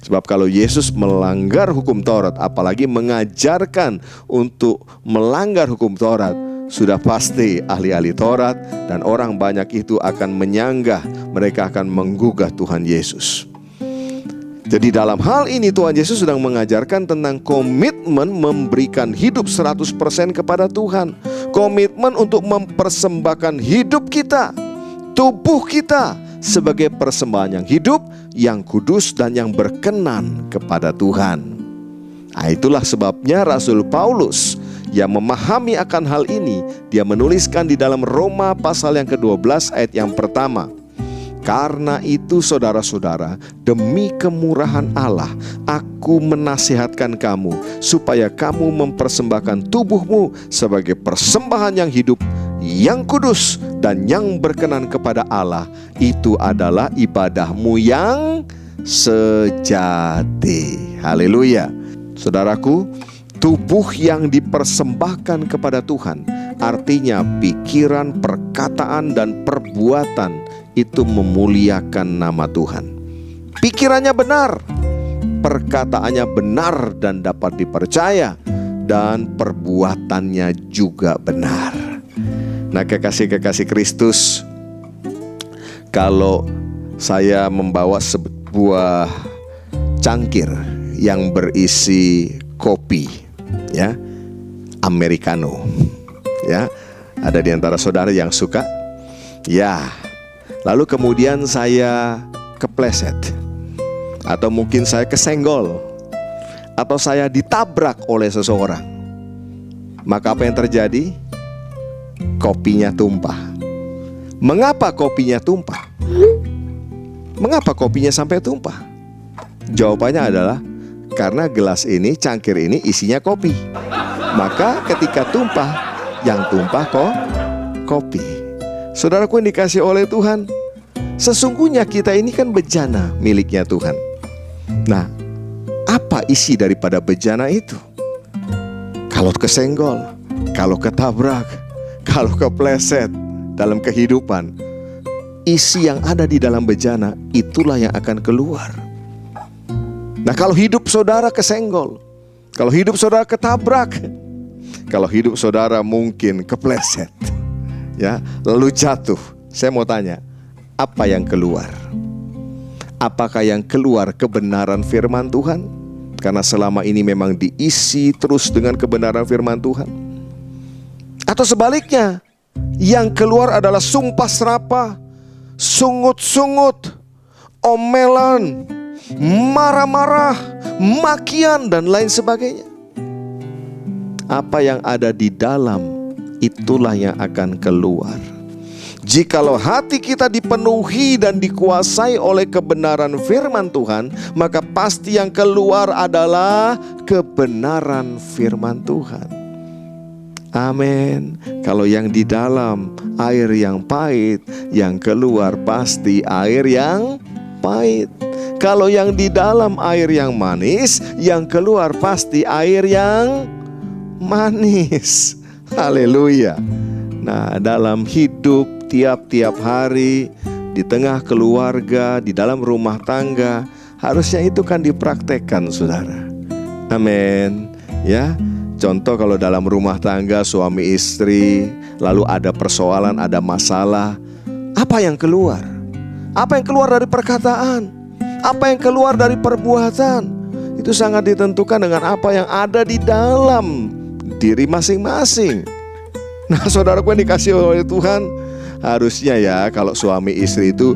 Sebab kalau Yesus melanggar hukum Taurat, apalagi mengajarkan untuk melanggar hukum Taurat, sudah pasti ahli-ahli Taurat dan orang banyak itu akan menyanggah, mereka akan menggugah Tuhan Yesus. Jadi dalam hal ini Tuhan Yesus sedang mengajarkan tentang komitmen memberikan hidup 100% kepada Tuhan. Komitmen untuk mempersembahkan hidup kita, tubuh kita sebagai persembahan yang hidup, yang kudus dan yang berkenan kepada Tuhan. Nah, itulah sebabnya Rasul Paulus yang memahami akan hal ini, dia menuliskan di dalam Roma pasal yang ke-12 ayat yang pertama. Karena itu saudara-saudara, demi kemurahan Allah, aku menasihatkan kamu supaya kamu mempersembahkan tubuhmu sebagai persembahan yang hidup, yang kudus dan yang berkenan kepada Allah. Itu adalah ibadahmu yang sejati. Haleluya. Saudaraku, tubuh yang dipersembahkan kepada Tuhan artinya pikiran, perkataan dan perbuatan itu memuliakan nama Tuhan. Pikirannya benar, perkataannya benar dan dapat dipercaya, dan perbuatannya juga benar. Nah, kekasih-kekasih Kristus, kalau saya membawa sebuah cangkir yang berisi kopi, ya, Americano, ya, ada di antara saudara yang suka, ya. Lalu kemudian saya kepleset, atau mungkin saya kesenggol, atau saya ditabrak oleh seseorang. Maka apa yang terjadi? Kopinya tumpah. Mengapa kopinya tumpah? Mengapa kopinya sampai tumpah? Jawabannya adalah karena gelas ini, cangkir ini isinya kopi. Maka ketika tumpah, yang tumpah kok kopi. Saudaraku yang dikasih oleh Tuhan, sesungguhnya kita ini kan bejana miliknya Tuhan. Nah, apa isi daripada bejana itu? Kalau kesenggol, kalau ketabrak, kalau kepleset dalam kehidupan, isi yang ada di dalam bejana itulah yang akan keluar. Nah, kalau hidup saudara kesenggol, kalau hidup saudara ketabrak, kalau hidup saudara mungkin kepleset, ya, lalu jatuh, saya mau tanya, apa yang keluar? Apakah yang keluar kebenaran firman Tuhan? Karena selama ini memang diisi terus dengan kebenaran firman Tuhan. Atau sebaliknya, yang keluar adalah sumpah serapah, sungut-sungut, omelan, marah-marah, makian dan lain sebagainya. Apa yang ada di dalam itulah yang akan keluar. Jikalau hati kita dipenuhi dan dikuasai oleh kebenaran firman Tuhan, maka pasti yang keluar adalah kebenaran firman Tuhan. Amin. Kalau yang di dalam air yang pahit, yang keluar pasti air yang pahit. Kalau yang di dalam air yang manis, yang keluar pasti air yang manis. Haleluya. Nah, dalam hidup tiap-tiap hari, di tengah keluarga, di dalam rumah tangga, harusnya itu kan dipraktekkan, saudara. Amin. Ya, contoh kalau dalam rumah tangga suami istri, lalu ada persoalan, ada masalah, apa yang keluar? Apa yang keluar dari perkataan? Apa yang keluar dari perbuatan? Itu sangat ditentukan dengan apa yang ada di dalam diri masing-masing. Nah, saudaraku yang dikasih oleh Tuhan, Harusnya ya kalau suami istri itu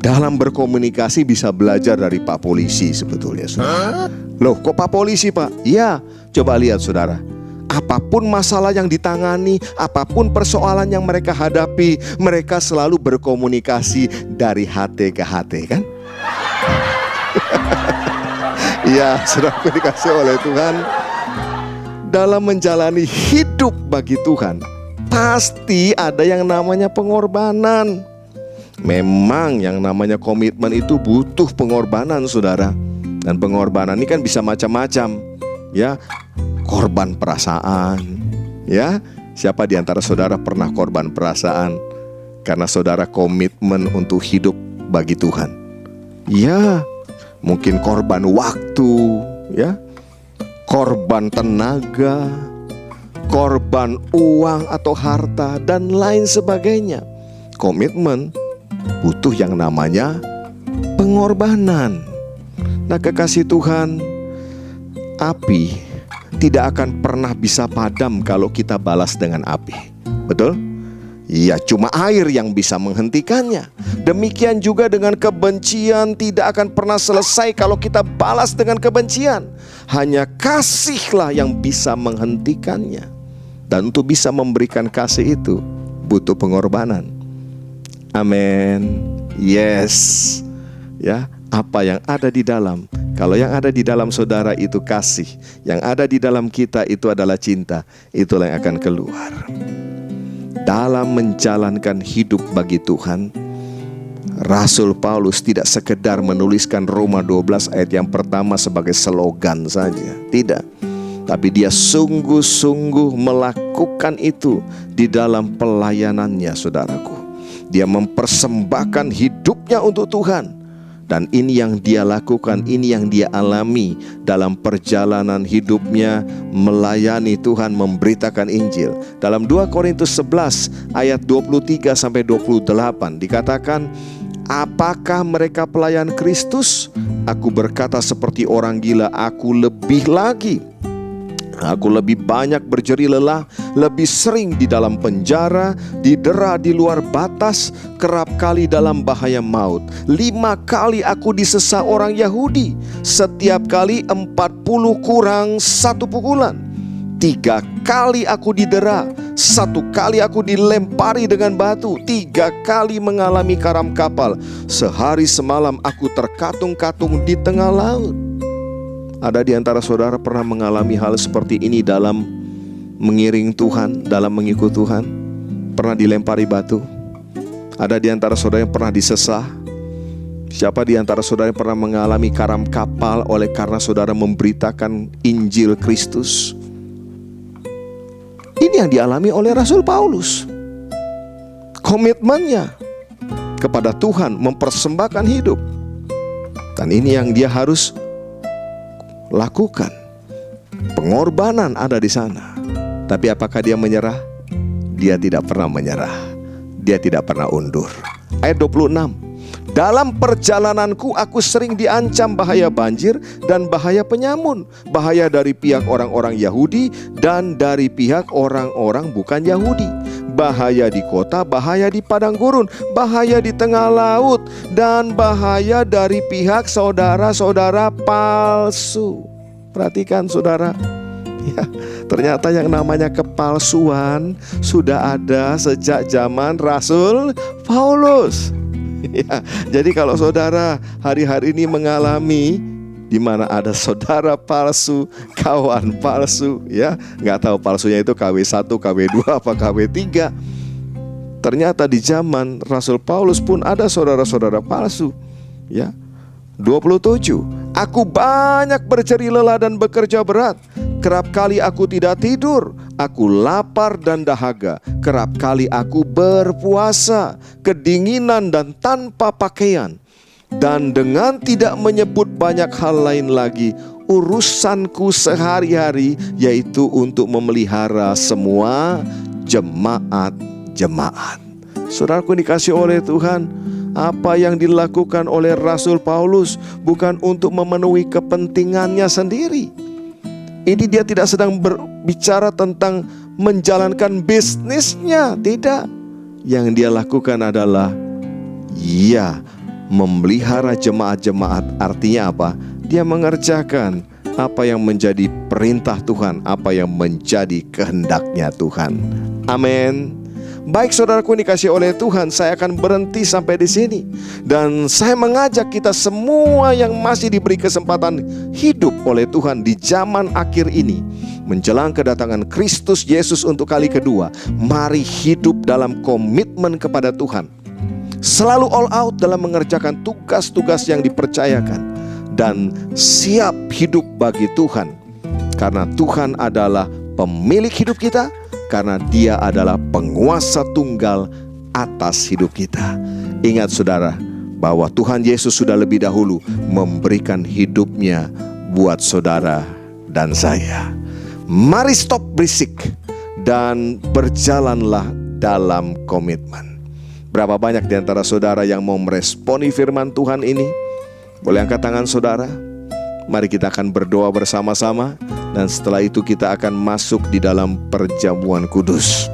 dalam berkomunikasi bisa belajar dari Pak Polisi sebetulnya, saudara. Loh, kok Pak Polisi, Pak? Ya, coba lihat saudara. Apapun masalah yang ditangani, apapun persoalan yang mereka hadapi, mereka selalu berkomunikasi dari hati ke hati, kan? Iya, saudara, dikasih oleh Tuhan. Dalam menjalani hidup bagi Tuhan, pasti ada yang namanya pengorbanan. Memang yang namanya komitmen itu butuh pengorbanan, saudara. Dan pengorbanan ini kan bisa macam-macam, ya. Korban perasaan, ya. Siapa di antara saudara pernah korban perasaan karena saudara komitmen untuk hidup bagi Tuhan? Ya, mungkin korban waktu, ya. Korban tenaga, korban uang atau harta, dan lain sebagainya. Komitmen butuh yang namanya pengorbanan. Nah, kekasih Tuhan, api tidak akan pernah bisa padam kalau kita balas dengan api. Betul? Ya, cuma air yang bisa menghentikannya. Demikian juga dengan kebencian, tidak akan pernah selesai kalau kita balas dengan kebencian. Hanya kasihlah yang bisa menghentikannya. Dan untuk bisa memberikan kasih itu butuh pengorbanan. Amin. Yes. Ya, apa yang ada di dalam. Kalau yang ada di dalam saudara itu kasih, yang ada di dalam kita itu adalah cinta. Itulah yang akan keluar. Dalam menjalankan hidup bagi Tuhan, Rasul Paulus tidak sekedar menuliskan Roma 12 ayat yang pertama sebagai slogan saja. Tidak. Tapi dia sungguh-sungguh melakukan itu di dalam pelayanannya, saudaraku. Dia mempersembahkan hidupnya untuk Tuhan. Dan ini yang dia lakukan, ini yang dia alami dalam perjalanan hidupnya melayani Tuhan, memberitakan Injil. Dalam 2 Korintus 11 ayat 23 sampai 28 dikatakan, apakah mereka pelayan Kristus? Aku berkata seperti orang gila, aku lebih lagi. Aku lebih banyak berjeri lelah, lebih sering di dalam penjara, didera di luar batas, kerap kali dalam bahaya maut. 5 kali aku disesa orang Yahudi, setiap kali 40 kurang 1 pukulan. 3 kali aku didera, 1 kali aku dilempari dengan batu, 3 kali mengalami karam kapal. Sehari semalam aku terkatung-katung di tengah laut. Ada di antara saudara pernah mengalami hal seperti ini dalam mengiring Tuhan, dalam mengikut Tuhan? Pernah dilempari batu? Ada di antara saudara yang pernah disesah? Siapa di antara saudara yang pernah mengalami karam kapal oleh karena saudara memberitakan Injil Kristus? Ini yang dialami oleh Rasul Paulus. Komitmennya kepada Tuhan, mempersembahkan hidup. Dan ini yang dia harus lakukan. Pengorbanan ada di sana. Tapi apakah dia menyerah? Dia tidak pernah menyerah. Dia tidak pernah undur. Ayat 26. Dalam perjalananku aku sering diancam bahaya banjir dan bahaya penyamun. Bahaya dari pihak orang-orang Yahudi dan dari pihak orang-orang bukan Yahudi. Bahaya di kota, bahaya di padang gurun, bahaya di tengah laut, dan bahaya dari pihak saudara-saudara palsu. Perhatikan saudara, ya, ternyata yang namanya kepalsuan sudah ada sejak zaman Rasul Paulus. Ya, jadi kalau saudara hari-hari ini mengalami di mana ada saudara palsu, kawan palsu, ya, nggak tahu palsunya itu KW1, KW2, apa KW3. Ternyata di zaman Rasul Paulus pun ada saudara-saudara palsu, ya. 27. Aku banyak berjeri lelah dan bekerja berat. Kerap kali aku tidak tidur. Aku lapar dan dahaga. Kerap kali aku berpuasa, kedinginan dan tanpa pakaian. Dan dengan tidak menyebut banyak hal lain lagi, urusanku sehari-hari yaitu untuk memelihara semua jemaat-jemaat. Saudaraku dikasih oleh Tuhan, apa yang dilakukan oleh Rasul Paulus bukan untuk memenuhi kepentingannya sendiri. Ini dia tidak sedang berbicara tentang menjalankan bisnisnya, tidak. yang dia lakukan adalah memelihara jemaat-jemaat. Artinya apa? Dia mengerjakan apa yang menjadi perintah Tuhan, apa yang menjadi kehendaknya Tuhan. Amin. Baik saudaraku yang dikasihi oleh Tuhan, saya akan berhenti sampai di sini. Dan saya mengajak kita semua yang masih diberi kesempatan hidup oleh Tuhan di zaman akhir ini, menjelang kedatangan Kristus Yesus untuk kali kedua, mari hidup dalam komitmen kepada Tuhan. Selalu all out dalam mengerjakan tugas-tugas yang dipercayakan, dan siap hidup bagi Tuhan. Karena Tuhan adalah pemilik hidup kita, karena Dia adalah penguasa tunggal atas hidup kita. Ingat saudara, bahwa Tuhan Yesus sudah lebih dahulu memberikan hidupnya buat saudara dan saya. Mari stop berisik dan berjalanlah dalam komitmen. Berapa banyak di antara saudara yang mau meresponi firman Tuhan ini? Boleh angkat tangan saudara? Mari kita akan berdoa bersama-sama, dan setelah itu kita akan masuk di dalam perjamuan kudus.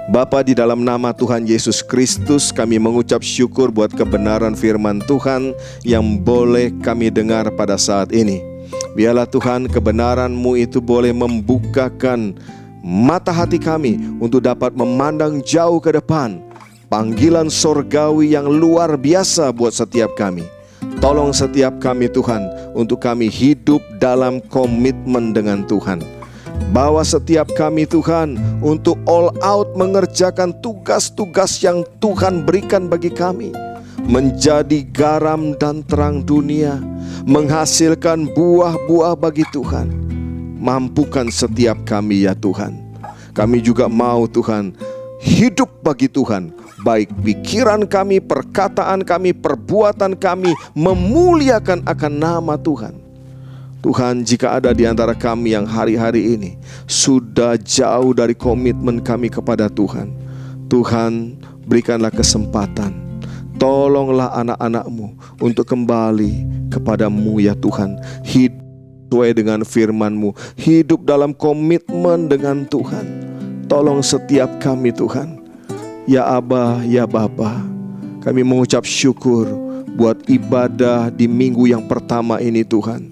Bapa, di dalam nama Tuhan Yesus Kristus, kami mengucap syukur buat kebenaran firman Tuhan yang boleh kami dengar pada saat ini. Biarlah Tuhan, kebenaran-Mu itu boleh membukakan mata hati kami untuk dapat memandang jauh ke depan panggilan sorgawi yang luar biasa buat setiap kami. Tolong setiap kami Tuhan, untuk kami hidup dalam komitmen dengan Tuhan. Bawa setiap kami Tuhan untuk all out mengerjakan tugas-tugas yang Tuhan berikan bagi kami. Menjadi garam dan terang dunia, menghasilkan buah-buah bagi Tuhan. Mampukan setiap kami ya Tuhan. Kami juga mau Tuhan hidup bagi Tuhan, baik pikiran kami, perkataan kami, perbuatan kami memuliakan akan nama Tuhan. Tuhan, jika ada di antara kami yang hari-hari ini sudah jauh dari komitmen kami kepada Tuhan, Tuhan berikanlah kesempatan. Tolonglah anak-anak-Mu untuk kembali kepada-Mu ya Tuhan. Hidup sesuai dengan firman-Mu, hidup dalam komitmen dengan Tuhan. Tolong setiap kami Tuhan. Ya Aba, ya Bapa, kami mengucap syukur buat ibadah di minggu yang pertama ini Tuhan.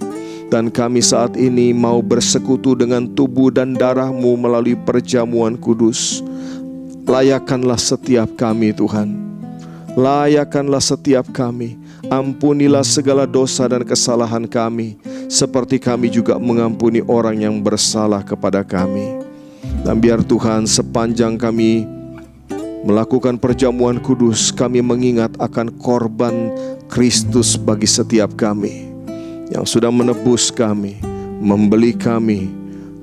Dan kami saat ini mau bersekutu dengan tubuh dan darah-Mu melalui perjamuan kudus. Layakanlah setiap kami Tuhan. Layakanlah setiap kami. Ampunilah segala dosa dan kesalahan kami, seperti kami juga mengampuni orang yang bersalah kepada kami. Dan biar Tuhan, sepanjang kami melakukan perjamuan kudus, kami mengingat akan korban Kristus bagi setiap kami, yang sudah menebus kami, membeli kami,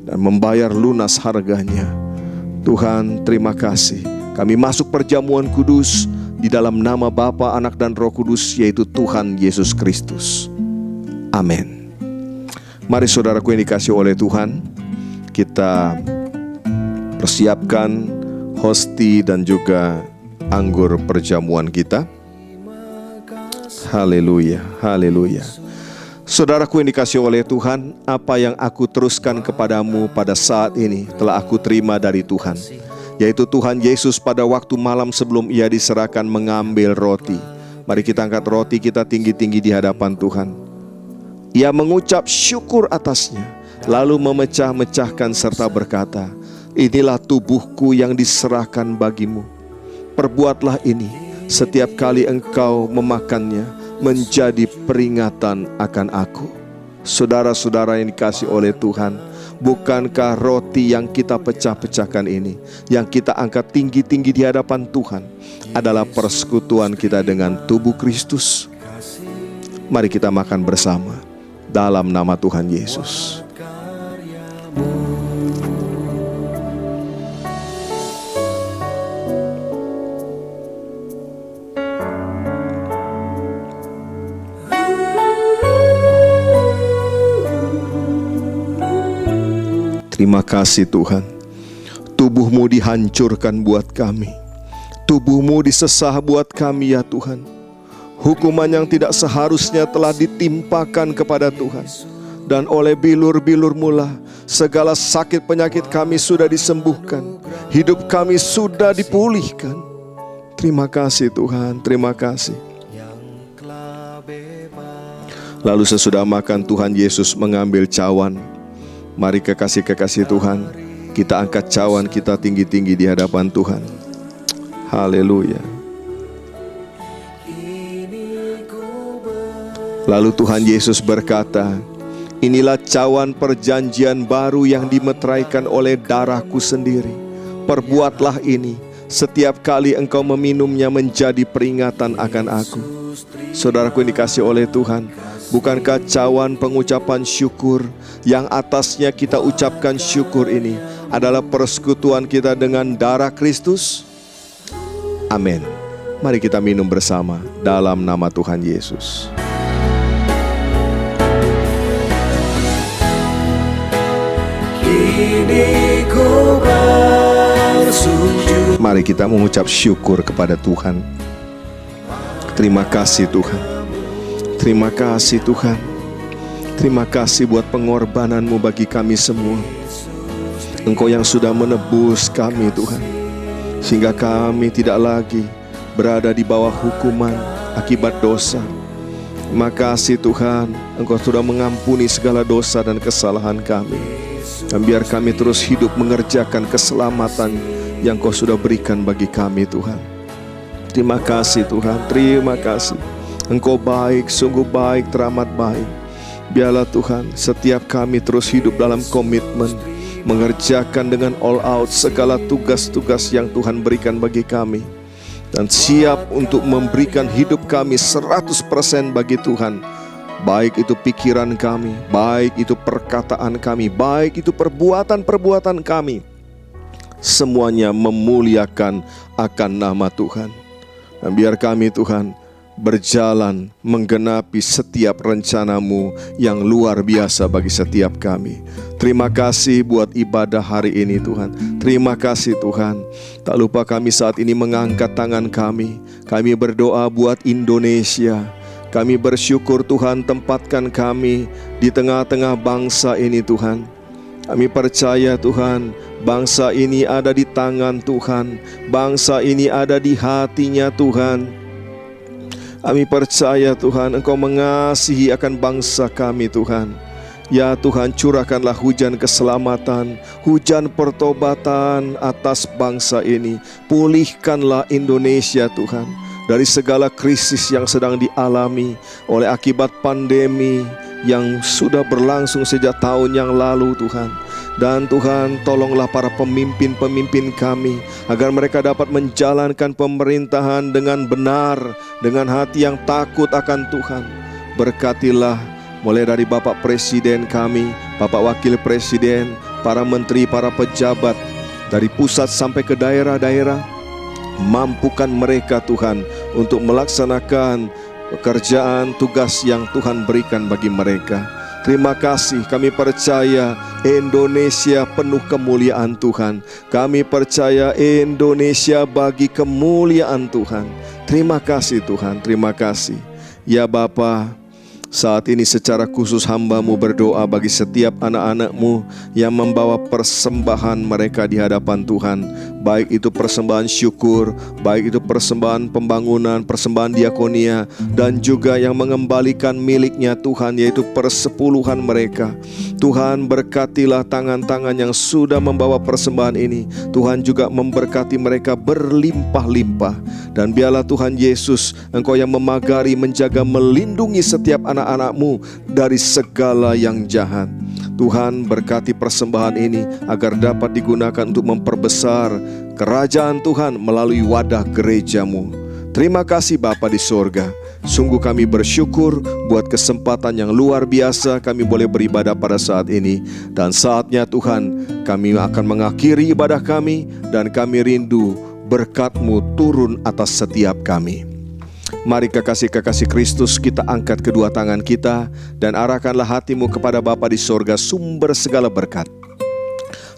dan membayar lunas harganya. Tuhan, terima kasih. Kami masuk perjamuan kudus di dalam nama Bapa, Anak, dan Roh Kudus, yaitu Tuhan Yesus Kristus. Amin. Mari saudaraku yang dikasihi oleh Tuhan, kita persiapkan hosti dan juga anggur perjamuan kita. Haleluya, haleluya. Saudaraku yang dikasihi oleh Tuhan, apa yang aku teruskan kepadamu pada saat ini telah aku terima dari Tuhan, yaitu Tuhan Yesus pada waktu malam sebelum Ia diserahkan mengambil roti. Mari kita angkat roti kita tinggi-tinggi di hadapan Tuhan. Ia mengucap syukur atasnya, lalu memecah-mecahkan serta berkata, "Inilah tubuhku yang diserahkan bagimu. Perbuatlah ini setiap kali engkau memakannya, menjadi peringatan akan aku." Saudara-saudara yang dikasihi oleh Tuhan, bukankah roti yang kita pecah-pecahkan ini, yang kita angkat tinggi-tinggi di hadapan Tuhan, adalah persekutuan kita dengan tubuh Kristus? Mari kita makan bersama dalam nama Tuhan Yesus. Terima kasih Tuhan. Tubuh-Mu dihancurkan buat kami. Tubuh-Mu disesah buat kami ya Tuhan. Hukuman yang tidak seharusnya telah ditimpakan kepada Tuhan. Dan oleh bilur-bilur-Mu lah Segala sakit penyakit kami sudah disembuhkan. Hidup kami sudah dipulihkan. Terima kasih Tuhan, terima kasih. Lalu sesudah makan Tuhan Yesus mengambil cawan. Mari kekasih-kekasih Tuhan, kita angkat cawan kita tinggi-tinggi di hadapan Tuhan. Haleluya. Lalu Tuhan Yesus berkata, inilah cawan perjanjian baru yang dimeteraikan oleh darahku sendiri. Perbuatlah ini setiap kali engkau meminumnya menjadi peringatan akan aku. Saudaraku yang dikasihi oleh Tuhan, bukankah cawan pengucapan syukur yang atasnya kita ucapkan syukur ini adalah persekutuan kita dengan darah Kristus? Amin. Mari kita minum bersama dalam nama Tuhan Yesus. Kini ku bersujud. Mari kita mengucap syukur kepada Tuhan. Terima kasih Tuhan. Terima kasih Tuhan. Terima kasih buat pengorbanan-Mu bagi kami semua. Engkau yang sudah menebus kami Tuhan, sehingga kami tidak lagi berada di bawah hukuman akibat dosa. Terima kasih Tuhan, Engkau sudah mengampuni segala dosa dan kesalahan kami. Dan biar kami terus hidup mengerjakan keselamatan yang Kau sudah berikan bagi kami Tuhan. Terima kasih Tuhan, terima kasih. Engkau baik, sungguh baik, teramat baik. Biarlah Tuhan, setiap kami terus hidup dalam komitmen, mengerjakan dengan all out segala tugas-tugas yang Tuhan berikan bagi kami. Dan siap untuk memberikan hidup kami 100% bagi Tuhan. Baik itu pikiran kami, baik itu perkataan kami, baik itu perbuatan-perbuatan kami. Semuanya memuliakan akan nama Tuhan. Dan biar kami Tuhan berjalan menggenapi setiap rencana-Mu yang luar biasa bagi setiap kami. Terima kasih buat ibadah hari ini Tuhan. Terima kasih Tuhan. Tak lupa kami saat ini mengangkat tangan kami. Kami berdoa buat Indonesia. Kami bersyukur Tuhan tempatkan kami di tengah-tengah bangsa ini Tuhan. Kami percaya Tuhan, bangsa ini ada di tangan Tuhan. Bangsa ini ada di hatinya Tuhan. Kami percaya Tuhan, Engkau mengasihi akan bangsa kami Tuhan. Ya Tuhan, curahkanlah hujan keselamatan, hujan pertobatan atas bangsa ini. Pulihkanlah Indonesia Tuhan dari segala krisis yang sedang dialami oleh akibat pandemi yang sudah berlangsung sejak tahun yang lalu Tuhan. Dan Tuhan, tolonglah para pemimpin-pemimpin kami agar mereka dapat menjalankan pemerintahan dengan benar, dengan hati yang takut akan Tuhan. Berkatilah mulai dari Bapak Presiden kami, Bapak Wakil Presiden, para menteri, para pejabat dari pusat sampai ke daerah-daerah. Mampukan mereka Tuhan untuk melaksanakan pekerjaan tugas yang Tuhan berikan bagi mereka. Terima kasih, kami percaya Indonesia penuh kemuliaan Tuhan. Kami percaya Indonesia bagi kemuliaan Tuhan. Terima kasih Tuhan, terima kasih. Ya Bapa, saat ini secara khusus hamba-Mu berdoa bagi setiap anak-anak-Mu yang membawa persembahan mereka di hadapan Tuhan. Baik itu persembahan syukur, baik itu persembahan pembangunan, persembahan diakonia, dan juga yang mengembalikan miliknya Tuhan, yaitu persepuluhan mereka. Tuhan, berkatilah tangan-tangan yang sudah membawa persembahan ini. Tuhan juga memberkati mereka berlimpah-limpah. Dan biarlah Tuhan Yesus, Engkau yang memagari, menjaga, melindungi setiap anak-anak-Mu dari segala yang jahat. Tuhan, berkati persembahan ini agar dapat digunakan untuk memperbesar kerajaan Tuhan melalui wadah gereja-Mu. Terima kasih Bapa di sorga. Sungguh kami bersyukur buat kesempatan yang luar biasa kami boleh beribadah pada saat ini. Dan saatnya Tuhan, kami akan mengakhiri ibadah kami, dan kami rindu berkat-Mu turun atas setiap kami. Mari kekasih-kekasih Kristus, kita angkat kedua tangan kita dan arahkanlah hatimu kepada Bapa di sorga, sumber segala berkat.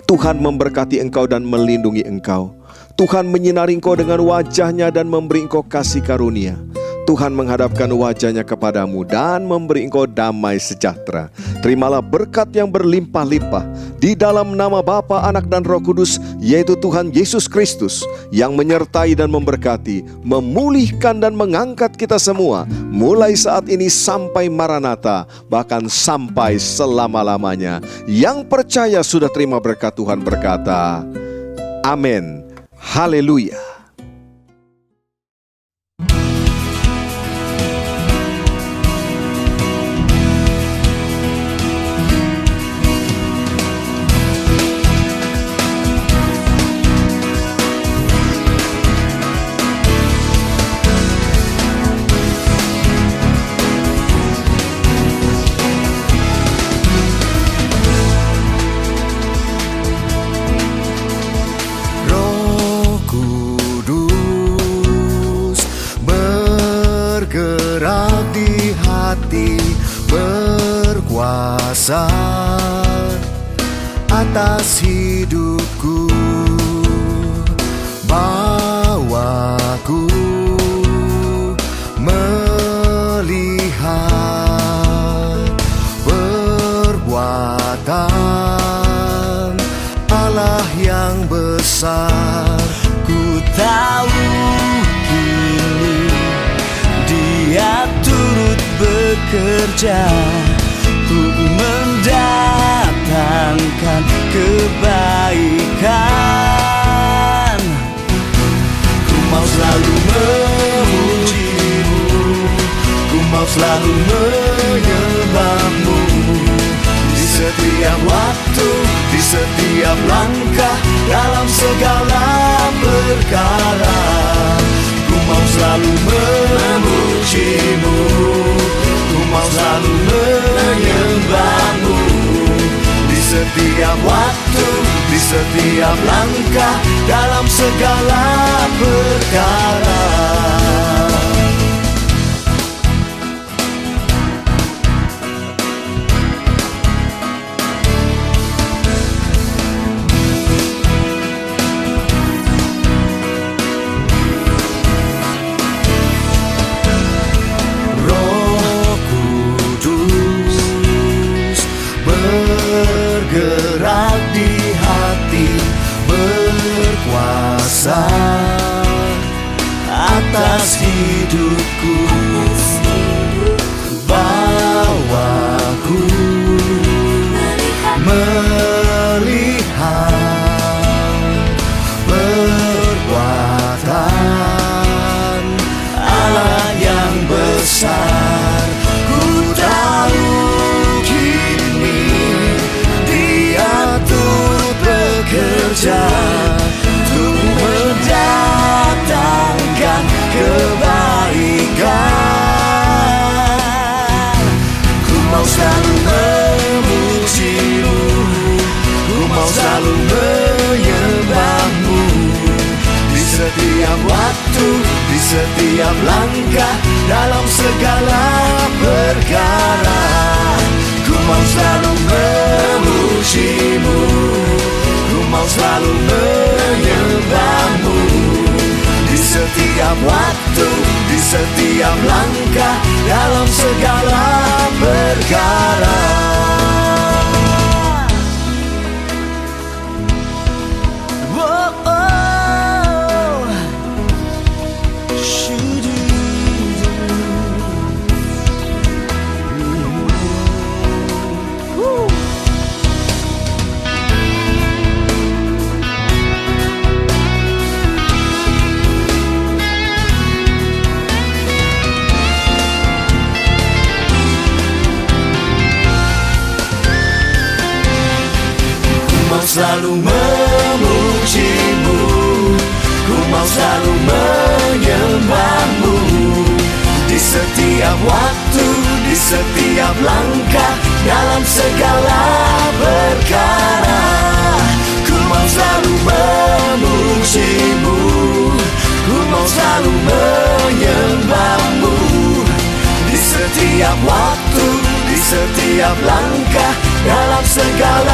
Tuhan memberkati engkau dan melindungi engkau. Tuhan menyinari engkau dengan wajah-Nya dan memberi engkau kasih karunia. Tuhan menghadapkan wajahnya kepadamu dan memberi engkau damai sejahtera. Terimalah berkat yang berlimpah-limpah di dalam nama Bapa, Anak, dan Roh Kudus, yaitu Tuhan Yesus Kristus, yang menyertai dan memberkati, memulihkan dan mengangkat kita semua, mulai saat ini sampai Maranatha, bahkan sampai selama-lamanya. Yang percaya sudah terima berkat Tuhan berkata, amin. Haleluya. Berkuasa atas hidupku, bawaku melihat perbuatan Allah yang besar. Ku tahu kini Dia turut bekerja untuk mendatangkan kebaikan. Ku mau selalu memuji-Mu, ku mau selalu menyembah-Mu, di setiap waktu, di setiap langkah, dalam segala perkara. Ku mau selalu memuji-Mu, ku mau selalu menyembah-Mu, di setiap waktu, di setiap langkah, dalam segala perkara. Bergerak di hati, berkuasa atas hidupku, bawaku melihat perbuatan Allah yang besar. Ku tahu bekerja untuk mendatangkan kebaikan. Ku mau selalu memuji-Mu, ku mau selalu menyembah-Mu, di setiap waktu, di setiap langkah, dalam segala perkara. Ku mau selalu memuji-Mu, ku mau selalu menyembah-Mu, di setiap waktu, di setiap langkah, dalam segala perkara. Selalu memuji-Mu, ku mau selalu menyembah-Mu, di setiap waktu, di setiap langkah, dalam segala perkara. Ku mau selalu memuji-Mu, ku mau selalu menyembah-Mu, di setiap waktu, di setiap langkah, dalam segala